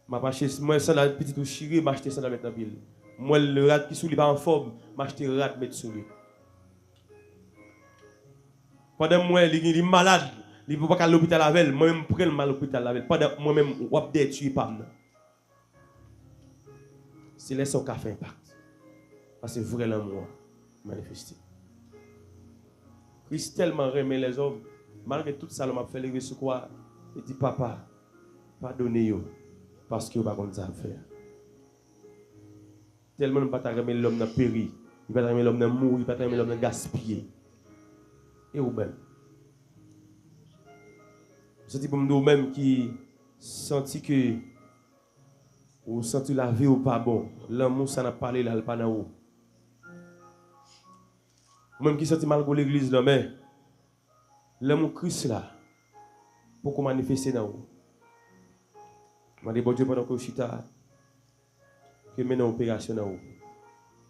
M'a acheté moi ça la petite chiré, m'a acheté ça dans mettre en pile. Moi le rat qui sous lui pas en forme, m'a acheté rat mettre sous lui. Pendant moi il est malade, il peut pas aller à l'hôpital avec, moi même prendre mal à l'hôpital avec. Pendant moi même ou détruire pas. C'est laisse son café impact. Parce que vrai l'amour manifesté. Christ tellement remet les hommes, malgré tout ça, m'a fait lever sur quoi? Il dit papa, pardonnez-vous. Parce que vous n'avez pas ça à faire. Tellement ne pas remettre l'homme dans le péri, il ne va pas remettre l'homme dans le mourir, il ne va pas remettre l'homme dans le gaspiller. Et vous même. C'est pour nous même qui senti que ou senti la vie ou pas bon, l'amour ça n'a pas parlé là, le pas dans vous. Même qui senti mal pour l'église là, mais l'amour Christ là, pour qu'on manifeste dans vous. Je dis bon Dieu pendant que vous chita, que maintenant opération dans vous.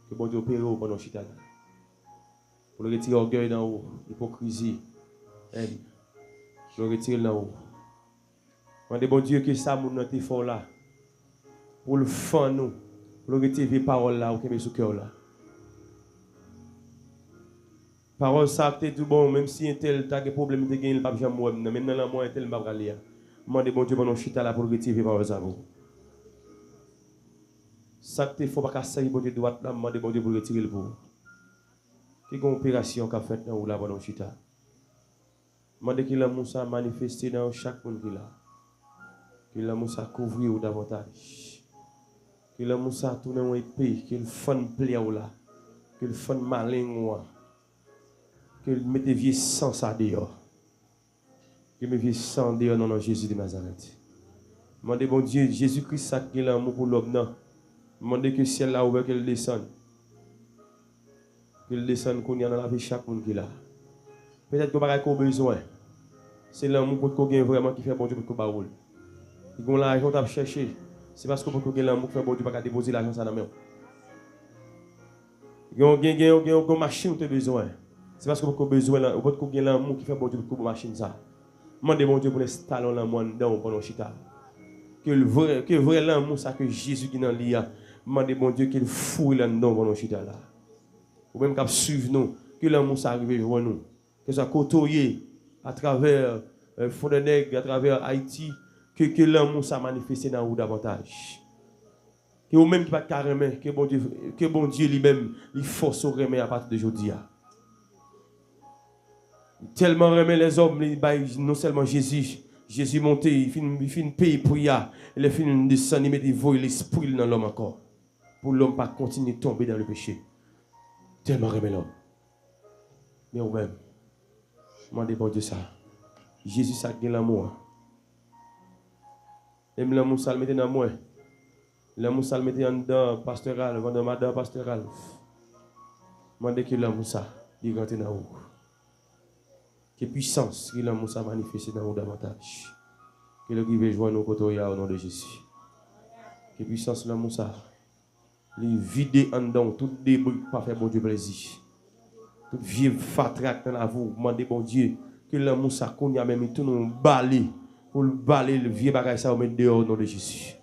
Que bon Dieu opère pendant que chita. Pour le retirer orgueil dans vous, hypocrisie, haine. Pour le retirer dans vous. Je dis bon Dieu que ça mon notre fort là. Pour le faire nous, pour le retirer les paroles là, ou que mes sous cœur là. Parole ça t'es tout bon, même si un tel t'as des problèmes de gagner, il pas jamais moi, même dans la moi un tel pas lire. Demandez bon Dieu pendant chita là pour retirer par ça vous. Ça te faut pas casser bon Dieu droite là, demandez bon Dieu pour retirer le pour. Quelle opération qu'a fait dans là pendant chita. Demandez que l'amour ça manifesté dans chaque monde qui là. Que l'amour ça couvrir davantage. Que l'amour ça tourne en épée, que le fun plaît ou là. Que le fun malin ou que le mette vieux sang ça dehors. Que me vieux sang dehors dans le nom de Jésus de Nazareth. Demandez bon Dieu, Jésus-Christ ça qui l'amour pour l'homme non. Demandez que le ciel là ouvert qu'elle descende. Qu'il descende qu'on y a dans la vie chaque monde qui là. Peut-être qu'on n'a pas besoin. C'est l'amour pour qu'on gagne vraiment qui fait bon Dieu pour qu'on baroule. Et qu'on l'argent t'a cherché. C'est parce que pour qu'on gagne l'amour qui fait bon Dieu pas déposer l'argent ça dans la main. On gagne une machine tu as besoin. C'est parce que pour qu'on besoin là, pour qu'on gagne l'amour qui fait bon Dieu pour qu'on machine ça. Demandez bon Dieu pour installer l'amour dedans pendant chita. Que le vrai l'amour ça que Jésus qui dans l'IA. Demandez bon Dieu qu'il fouille là-dedans pendant chita là. Ou même qu'il suive nous, que l'amour ça arrive vers nous. Que ça côtoyer à travers Fondeneg, à travers Haïti, que l'amour ça manifeste dans nous davantage. Que ou même qui pas carrément, que bon Dieu lui-même, il force au remet à partir d'aujourd'hui. Tellement remet les hommes, non seulement Jésus monté, il finit payer pour ya, il finit descendre, il met des voix, l'esprit dans l'homme encore. Pour l'homme pas continuer de tomber dans le péché. Tellement remet l'homme. Mais ou même, demandez bon Dieu ça. Jésus ça gagne l'amour. Même l'amour ça le mettait dans moi. L'amour ça le mettait en dedans pastoral, dans madame pastoral. Demandez que l'amour ça, il rentre dans vous. Que puissance que l'amour ça manifeste dans vous davantage. Que le qui veut jouer nos côtés au nom de Jésus. Que puissance l'amour ça, il vide en dedans tout débris pas faire bon Dieu plaisir. Tout vieux fatraque dans la vous, demandez bon Dieu que l'amour ça qu'on y a même tout nous balai pour le balai le vieux bagage ça au mettre dehors au nom de Jésus.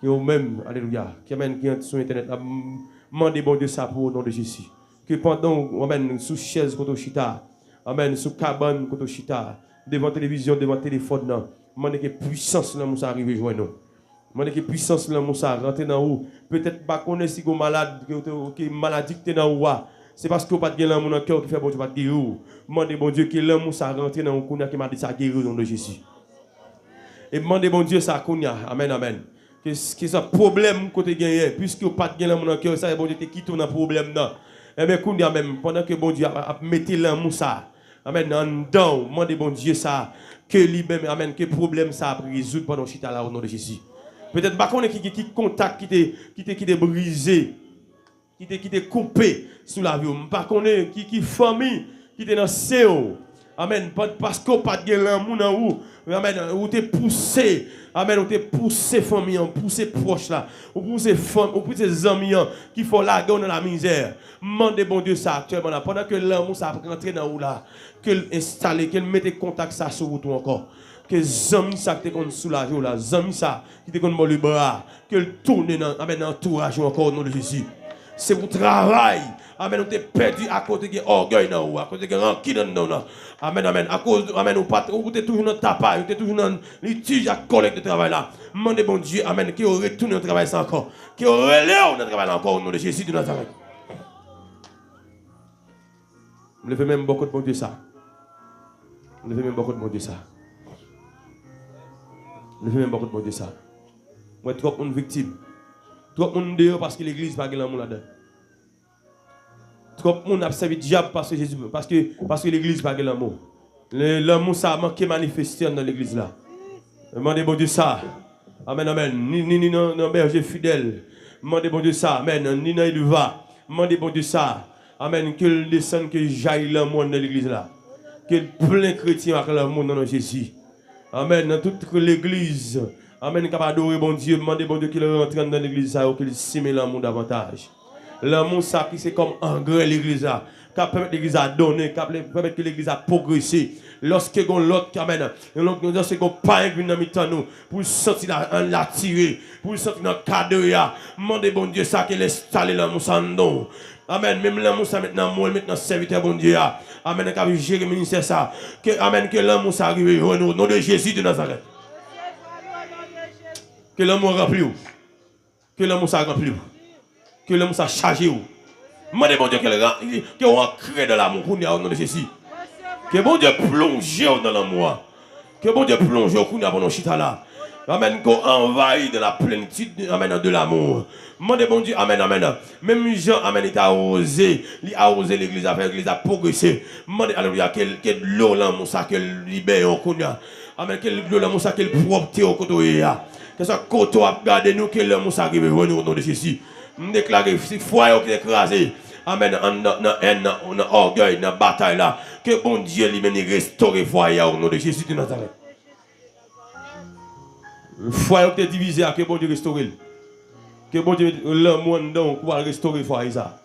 Que au même alléluia, qui amène qui entre sur internet demandez bon Dieu ça pour au nom de Jésus. Que pendant amène sous chaise côté chita, amen sous cabane côté chita, devant télévision, devant téléphone non, demandez que puissance l'amour ça arrive joindre nous. Demandez que puissance l'amour ça rentre dans vous. Peut-être pas connaître si vous malade que maladie que dans vous. C'est parce que vous n'avez pas de l'amour dans le cœur qui fait bon Dieu pas guérir. Demandez bon Dieu que l'amour ça rentre dans vous qui m'a dit ça guérir au nom de Jésus. Et demandez bon Dieu ça kounya. Amen amen. Que ce problème côté gagné puisque vous pas de l'amour dans le cœur ça bon Dieu te quitte dans problème là. Et bien kounya même pendant que bon Dieu a mettez l'amour ça. Amen en dedans. Demandez bon Dieu ça que lui-même amen que problème ça a résoudre pendant chita là au nom de Jésus. Peut-être pas qu'on est qui contact qui t'est brisé, qui était coupé sous la vie. Pas connaît qui famille qui était dans CEO. Amen. Parce qu'on pas de l'amour dans vous. Amen. Ou t'es poussé. Amen. Ou t'es poussé famille, poussé proche là. Ou poussé femme, ou poussé amis qui font la gueule dans la misère. Mandez bon Dieu ça actuellement là. Pendant que l'amour ça rentre dans vous là. Qu'elle installe, qu'elle mette contact ça sur vous tout encore. Que les amis ça qui te soulage là. Les amis ça qui te dans le bras. Qu'elle tourne dans l'entourage encore au nom de Jésus. C'est votre travail. Amen. Vous êtes perdu à cause de l'orgueil, à cause de rancune. Amen, amen. À cause de amen, vous êtes toujours dans le tapage, vous êtes toujours dans le litige à collecte de travail là. Demandez bon Dieu, amen, qui retourne au travail ça encore. Qui relève dans le travail là encore au nom de Jésus de Nazareth. Vous levez même beaucoup de bon Dieu ça. Vous levez même beaucoup de bon Dieu ça. Vous levez même beaucoup de bon Dieu ça. Moi, trop de victimes. Trop de monde dehors parce que l'église n'a pas de l'amour là-dedans. Trop de monde a servi le diable parce que Jésus, parce que l'église n'a pas de l'amour. L'amour ça a manqué manifesté dans l'église là. Demandez bon Dieu ça. Amen, amen. Ni dans berger fidèle. Demandez bon Dieu ça. Amen. Ni dans Ilva. Demandez bon Dieu ça. Amen. Qu'il descende, que jaille l'amour dans l'église là. Qu'il plein chrétien avec l'amour dans Jésus. Amen. Dans toute l'église. Amen. Capable d'adorer bon Dieu. Demandez bon Dieu qu'il rentre dans l'église là. Qu'il sème l'amour davantage. L'amour ça qui c'est comme engrais l'église là. Qui permet l'église à donner. Qui permet que l'église à progresser. Lorsque l'autre qui amène. Lorsque qu'on pas vient dans mi-temps nous. Pour sentir l'attirer. Pour sentir dans le cadre. Demandez bon Dieu ça qu'il installe l'amour sans don. Amen. Même l'amour ça maintenant moi maintenant serviteur bon Dieu. Amen. Qui gérer le ministère ça. Amen. Que l'amour ça arrive au nom de Jésus de Nazareth. Que l'amour remplit. Que l'amour ça remplit. Que l'amour ça chargé. Demandez bon Dieu que on crée de l'amour au nom de Jésus. Que bon Dieu plonge dans l'amour. Que bon Dieu plonge au cou dans chita là. Amen. Qu'on envahit de la plénitude amen, de l'amour. Demandez bon Dieu, amen, amen. Même Jean, amen, il a osé l'église, l'église a progressé. Demandez, alléluia, que l'eau, l'amour, ça, qu'elle libère au cou. Amen, que l'eau, l'amour, ça, qu'elle propre au côté. Que ça, côté a gardé nous, que l'amour, ça arrive au nom de Jésus. Nous déclarons, si foi qui est écrasé. Amen, dans orgueil, dans bataille là. Que bon Dieu lui-même restaure foi au nom de Jésus de Nazareth. Le foyer qui est divisé, que bon Dieu restaure. Que bon Dieu l'amour dedans pour restaurer le foyer ça.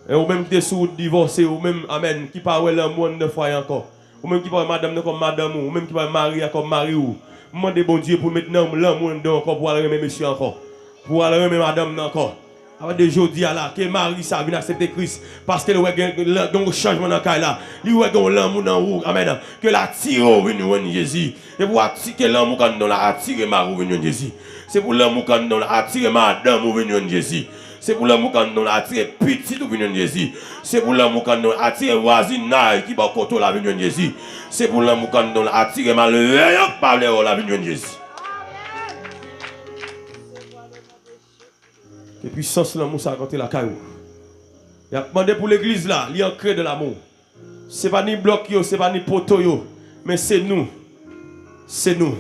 Et ou même qui est sous divorcé, ou même amen, qui parle l'amour de foyer encore. Ou même qui parle madame comme madame, ou même qui parle mari comme mari ou. Demandez bon Dieu pour maintenant l'amour dedans encore pour aller remettre monsieur encore. Pour aller remettre madame encore. Avec des jours là, que Marie ça vient accepter Christ parce que le changement dans le cas là, il y a l'amour dans vous, amen. Que la tire vient Jésus. Et pour que l'amour quand nous la attire Marie vient Jésus. C'est pour l'amour quand nous la attire madame vient Jésus. C'est pour l'amour quand nous la attire petit vient Jésus. C'est pour l'amour quand nous attire voisinage qui va côté la vient Jésus. C'est pour l'amour quand nous la attire malheureux par les la vient Jésus. Et puissance l'amour ça a la caillou. Il a demandé pour l'église là, il y a un crée de l'amour. Ce n'est pas ni bloc, ce n'est pas ni poteau, mais c'est nous. C'est nous.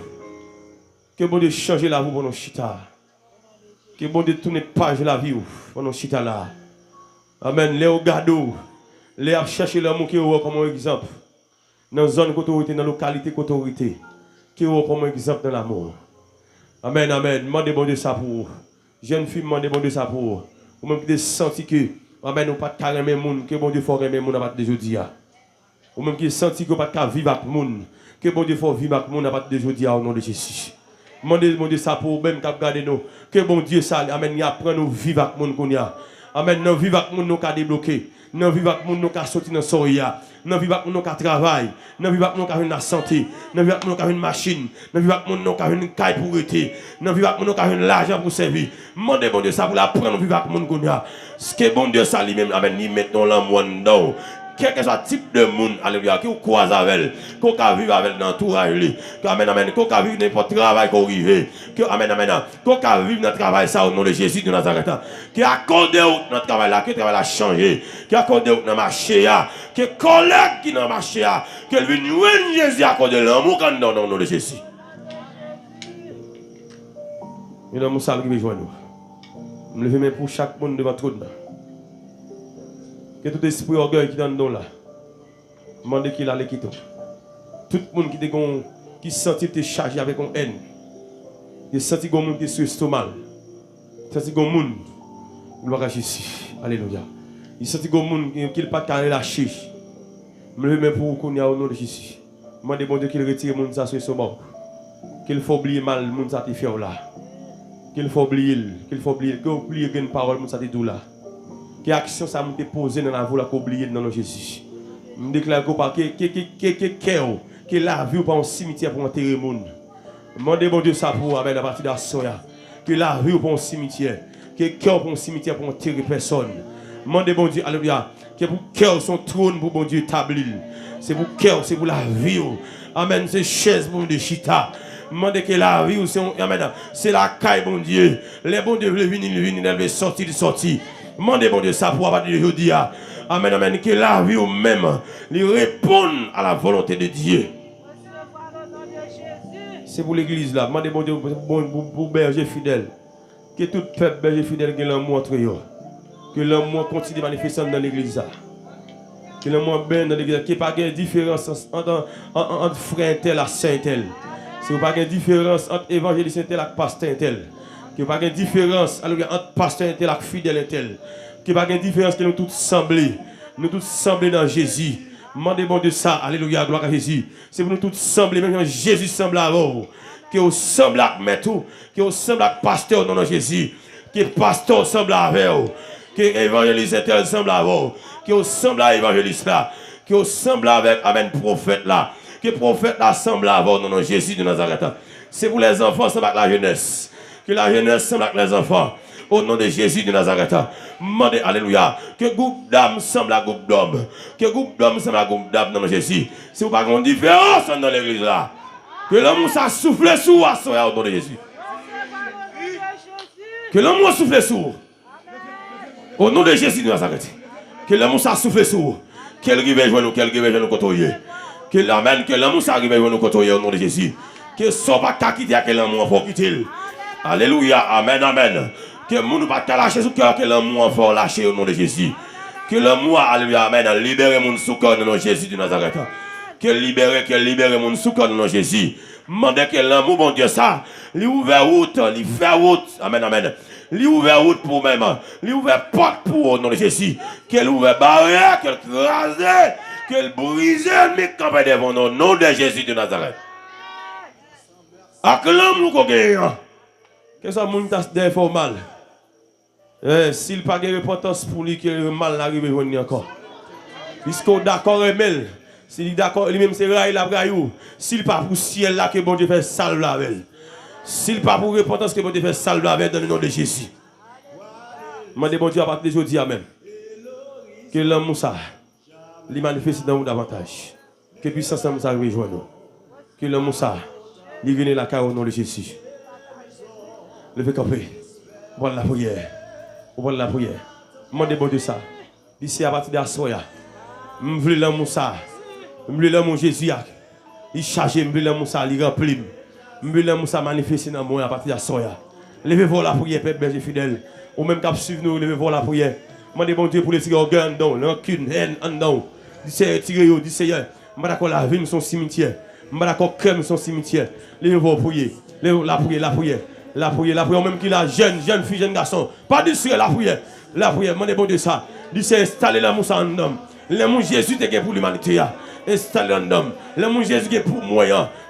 Que bon Dieu change la vie pour nos chita. Que bon Dieu tourne page la vie pour nos chita là. Amen. Les regardons. Les a cherché l'amour qui est comme exemple. Dans la zone d'autorité, dans la localité d'autorité. Qui est comme exemple dans l'amour. Amen, amen. Demandez bon Dieu ça pour vous. Jeune fille demande bon Dieu ça pour vous. Ou même qui te senti que amen, nous pas de carrément monde que bon Dieu faut aimer monde à partir de aujourd'hui. Ou même qui senti que pas de vivre avec monde que bon Dieu faut vivre avec monde à partir de aujourd'hui au nom de Jésus. Demandez bon Dieu ça pour même cap garder nous que bon Dieu ça amen, il apprend nous vivre avec monde qu'on y a. Amen, nous vivre avec monde nous ca débloquer. Nous vivre avec monde nous ca sortir dans soria. Nous vivre avec monde nous ca travail. Nous vivre avec monde ca la santé. Nous vivre avec monde ca une machine. Nous vivre avec monde nous ca une caille pour rester. Nous vivre avec monde nous ca l'argent pour servir. Demandez bon Dieu ça pour l'apprendre nous vivre avec monde qu'on y a. Ce que bon Dieu ça lui-même amen, il met dans l'amour dedans. Quel que soit le type de monde, alléluia, qui croise avec, qu'on peut vivre avec l'entourage, amen, amen, qu'on peut vivre n'importe quel travail qu'on arrive, amen, amen, qu'on peut vivre notre travail ça au nom de Jésus de Nazareth, qui accorde notre travail là, que le travail a changé, qui accorde notre marché, qui collègue qui dans le marché, que le venu Jésus accorde l'amour quand nous au nom de Jésus. Et l'amour ça qui veut joindre nous. Nous levons pour chaque monde devant tout. Que tout esprit orgueil qui donne nous là. Demandez qu'il allait quitter. Tout le monde qui sentit te chargé avec une haine. Qui sentit que monde qui se mal. Sentit que monde gloire à Jésus. Alléluia. Il sentit que monde qui pas carré lâcher. Me même pour qu'on y a au nom de Jésus. Demandez bon Dieu qu'il retire monde ça sur son bord. Qu'il faut oublier mal monde ça te fait là. Qu'il faut oublier une parole monde ça te dit là. Que action ça me déposer dans la voie là qu'oublier dans le Jésus. Je déclare que la vie ou pas un cimetière pour enterrer le monde. Demandez bon Dieu ça pour avec la partie de la soya. Que la vie ou pas un cimetière. Que cœur pour un cimetière pour enterrer personne. Demandez bon Dieu, alléluia. Que pour cœur son trône pour bon Dieu établir. C'est pour cœur, c'est pour la vie. Amen. C'est chaise pour de chita. Demandez que la vie c'est la caille bon Dieu. Les bons dieux veulent venir, ils veulent sortir. Demandez bon Dieu ça pour avoir de aujourd'hui. Amen, amen. Que la vie ou même, ils répondent à la volonté de Dieu. C'est pour l'église là. Demandez bon Dieu pour berger fidèle. Que tout peuple berger fidèle que l'amour entre eux. Que l'amour continue à manifester dans l'église là. Que l'amour ben dans l'église. Qu'il n'y ait pas de différence entre frère tel et saint tel. Si vous n'avez pas de différence entre évangéliste tel et pasteur tel. Qu'il n'y ait pas de différence entre pasteur tel et fidèle tel. Qu'il n'y ait pas de différence que nous tous semblés. Nous tous semblés dans Jésus. Demandez bon de ça. Alléluia, gloire à Jésus. C'est pour nous tous sembler. Même quand Jésus semble à vous. Que vous semblez à mettre. Que vous semblez à pasteur dans Jésus. Que pasteur semble à vous. Que évangéliste tel semble à vous. Que vous semblez à évangéliste là. Que vous semblez avec amen prophète là. Que prophète là semble à vous dans Jésus de Nazareth. C'est pour les enfants, semble avec la jeunesse. Que la jeunesse semble avec les enfants. Au nom de Jésus de Nazareth. Demandez, alléluia. Que groupe d'âmes semble à groupe d'hommes. Que groupe d'hommes semble à groupe d'âmes dans Jésus. Si vous n'avez pas de différence dans l'église là. Que l'homme ça souffle sous au nom de Jésus. Que l'homme souffle sous. Au nom de Jésus de Nazareth. Que l'homme ça souffle sous. Qu'elle rive joindre nous, qu'elle rive nous côtoyer. Que l'amène, que l'homme ça rive nous côtoyer au nom de Jésus. Que soit pas qu'à quitter que l'homme faut quitter. Alléluia, amen, amen. Que nous ne pas lâcher sous cœur, que l'amour fort lâcher au nom de Jésus. Que l'amour, alléluia, amen, libérer mon sous cœur au nom de Jésus de Nazareth. Que libérer mon sous cœur au nom de Jésus. Mandez que l'amour, bon Dieu, ça, lui ouvert route, lui fait route, amen, amen. Lui ouvert route pour même, lui ouvert porte pour au nom de Jésus. Qu'elle ouvert barrière, qu'elle crase, qu'elle brise, mais campé devant nous, au nom de Jésus de Nazareth. Avec l'amour qu'on gagne, que ça moun tas d'info mal. S'il pas de repentance pour lui, que le mal n'arrive à venir encore. Puisqu'on d'accord Emel, s'il d'accord, lui-même c'est rail la braillou. S'il pas pour ciel là que bon Dieu fait salve la veille. S'il pas pour repentance que bon Dieu fait salve la veille dans le nom de Jésus. Demandez bon Dieu à partir de aujourd'hui amen. Que l'homme Moussa, lui manifeste dans nous davantage. Que puissance Moussa rejoigne nous. Que l'homme Moussa, lui vienne la carrière au nom de Jésus. Levez camper. Voilà la prière. Voilà la prière. Demandez bon Dieu ça. Ici à partir de la soya. Je veux l'amour ça. Je veux l'amour Jésus. Il charge, je veux l'amour ça, il remplit. Je veux l'amour ça manifester dans moi à partir de la soya. Levez-vous la prière, Père berger fidèle. Ou même cap suivre nous, levez-vous la prière. Demandez bon Dieu pour les tirer organes en dedans, l'encune, haine en dedans. Dis tirer yo, dis Seigneur. Je suis d'accord la vie son cimetière. Je suis d'accord crème son cimetière. Levez-vous prier. La prière, la prière. La prière, même qu'il a jeune fille, jeune garçon. Pas distraire la prière. La prière, demandez bon Dieu ça. Dis c'est installer l'amour ça en homme. L'amour Jésus est pour l'humanité. Installer en homme. L'amour Jésus est pour moi.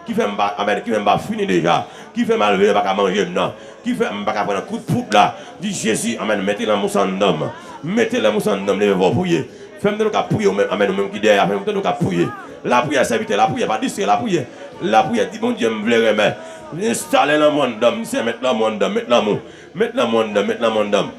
Qui fait me finir déjà. Qui fait mal lever, pas manger maintenant. Qui fait me pas prendre un coup de poutre là. Dis Jésus, amen, mettez l'amour ça en homme. Mettez l'amour ça en homme, levez-vous prier. Faites-nous nous prier, amen, nous même qui derrière, faites-nous nous prier. La prière, c'est la prière, pas distraire la prière. La prière, dit bon Dieu, me voulait remettre. Installer l'amour en homme, c'est mettre l'amour en homme, mettre l'amour. Mettre l'amour en homme, mettre l'amour en homme.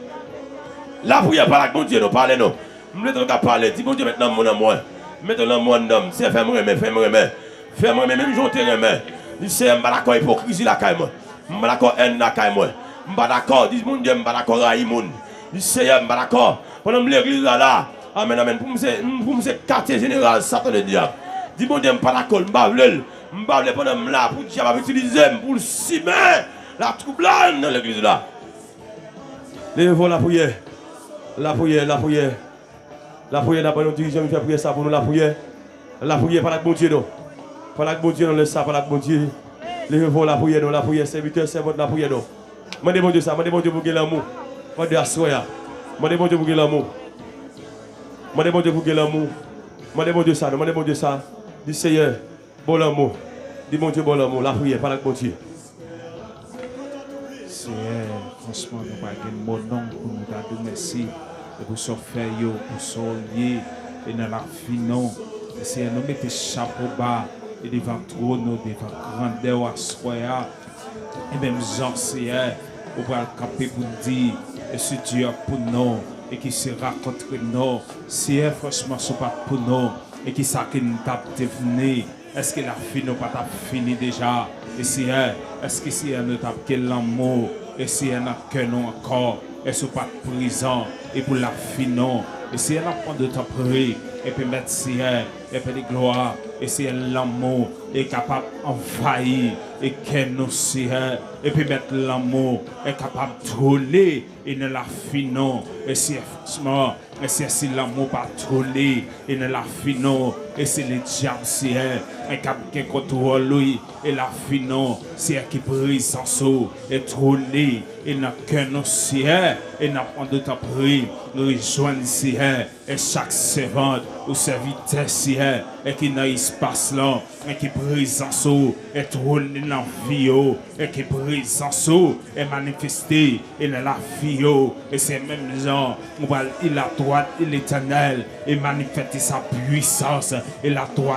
La prière, pas la bon Dieu, nous parlons, nous. Nous voulons parler, dis bon Dieu, mettre l'amour en moi. Mettre l'amour en homme, c'est fais-moi remettre, fais-moi remettre. Fais-moi remettre, même j'en te remettre. Dis c'est un d'accord hypocrisie la caille moi. Un d'accord haine la caille moi. Un d'accord, dis mon Dieu, un d'accord raïmoun. Dis c'est un d'accord. Pendant l'église là, amen, amen. Pour me c'est quartier général, Satan le diable. Dis mon Dieu, pas d'accord, m'bavle pendant là pour diable utiliser pour le cimer la troublade dans l'église là. Levez-vous la prière. La prière, la prière. La prière d'abord nous dirigeons, nous faisons prier ça pour nous, la prière par la bon Dieu, non. Par la bon Dieu, non, le ça, par la bon Dieu. Les revends la prière, non, la prière, serviteur, servante, la prière, non. Mandez bon Dieu ça, mandez bon Dieu pour gagner l'amour. Mandez à soi, mandez bon Dieu pour gagner l'amour. Mandez bon Dieu pour gagner l'amour. Mandez bon Dieu ça, demandez bon Dieu ça. Dis Seigneur, bon l'amour. Dis mon Dieu, bon l'amour, la prière, par la bon Dieu. Seigneur, franchement, nous n'avons pas de mot non pour nous dire merci. Et pour ce faire, pour ce lier, et dans la finon. Seigneur, nous mettons chapeau bas, et devant trône, devant grandeur à soya. Et même Jean, Seigneur, on va le camper pour dire, et ce Dieu pour nous, et qui sera contre nous. Seigneur, franchement, ce n'est pas pour nous, et qui sait qu'il nous a devenu. Est-ce que la fin n'a pas fini déjà? Et Seigneur, est-ce que Seigneur nous a quel l'amour? Et Seigneur n'a que nous encore? Est-ce pas de prison? Et pour la fin, non. Et Seigneur n'a pas de temps prier. Et puis mettre Seigneur, et puis de gloire. Et Seigneur l'amour est capable d'envahir. Et que nous Seigneur, et puis mettre l'amour est capable de troller. Et ne la fin, non. Et Seigneur, franchement, et si l'amour pas trollé, et ne la finon, et c'est le diable, Seigneur, et qui contrôle lui, et la finon, c'est qui brise en saut, et trollé, et n'a qu'un nous, Seigneur, et n'a pas de temps pris, nous rejoignons, Seigneur, et chaque servante, ou serviteur, Seigneur, et qui n'a espace là, et qui brise en saut, et trollé dans la vie, et qui brise en saut, et manifesté, et dans la vie, et c'est même gens, on va, il a droite et l'éternel et manifester sa puissance et la droite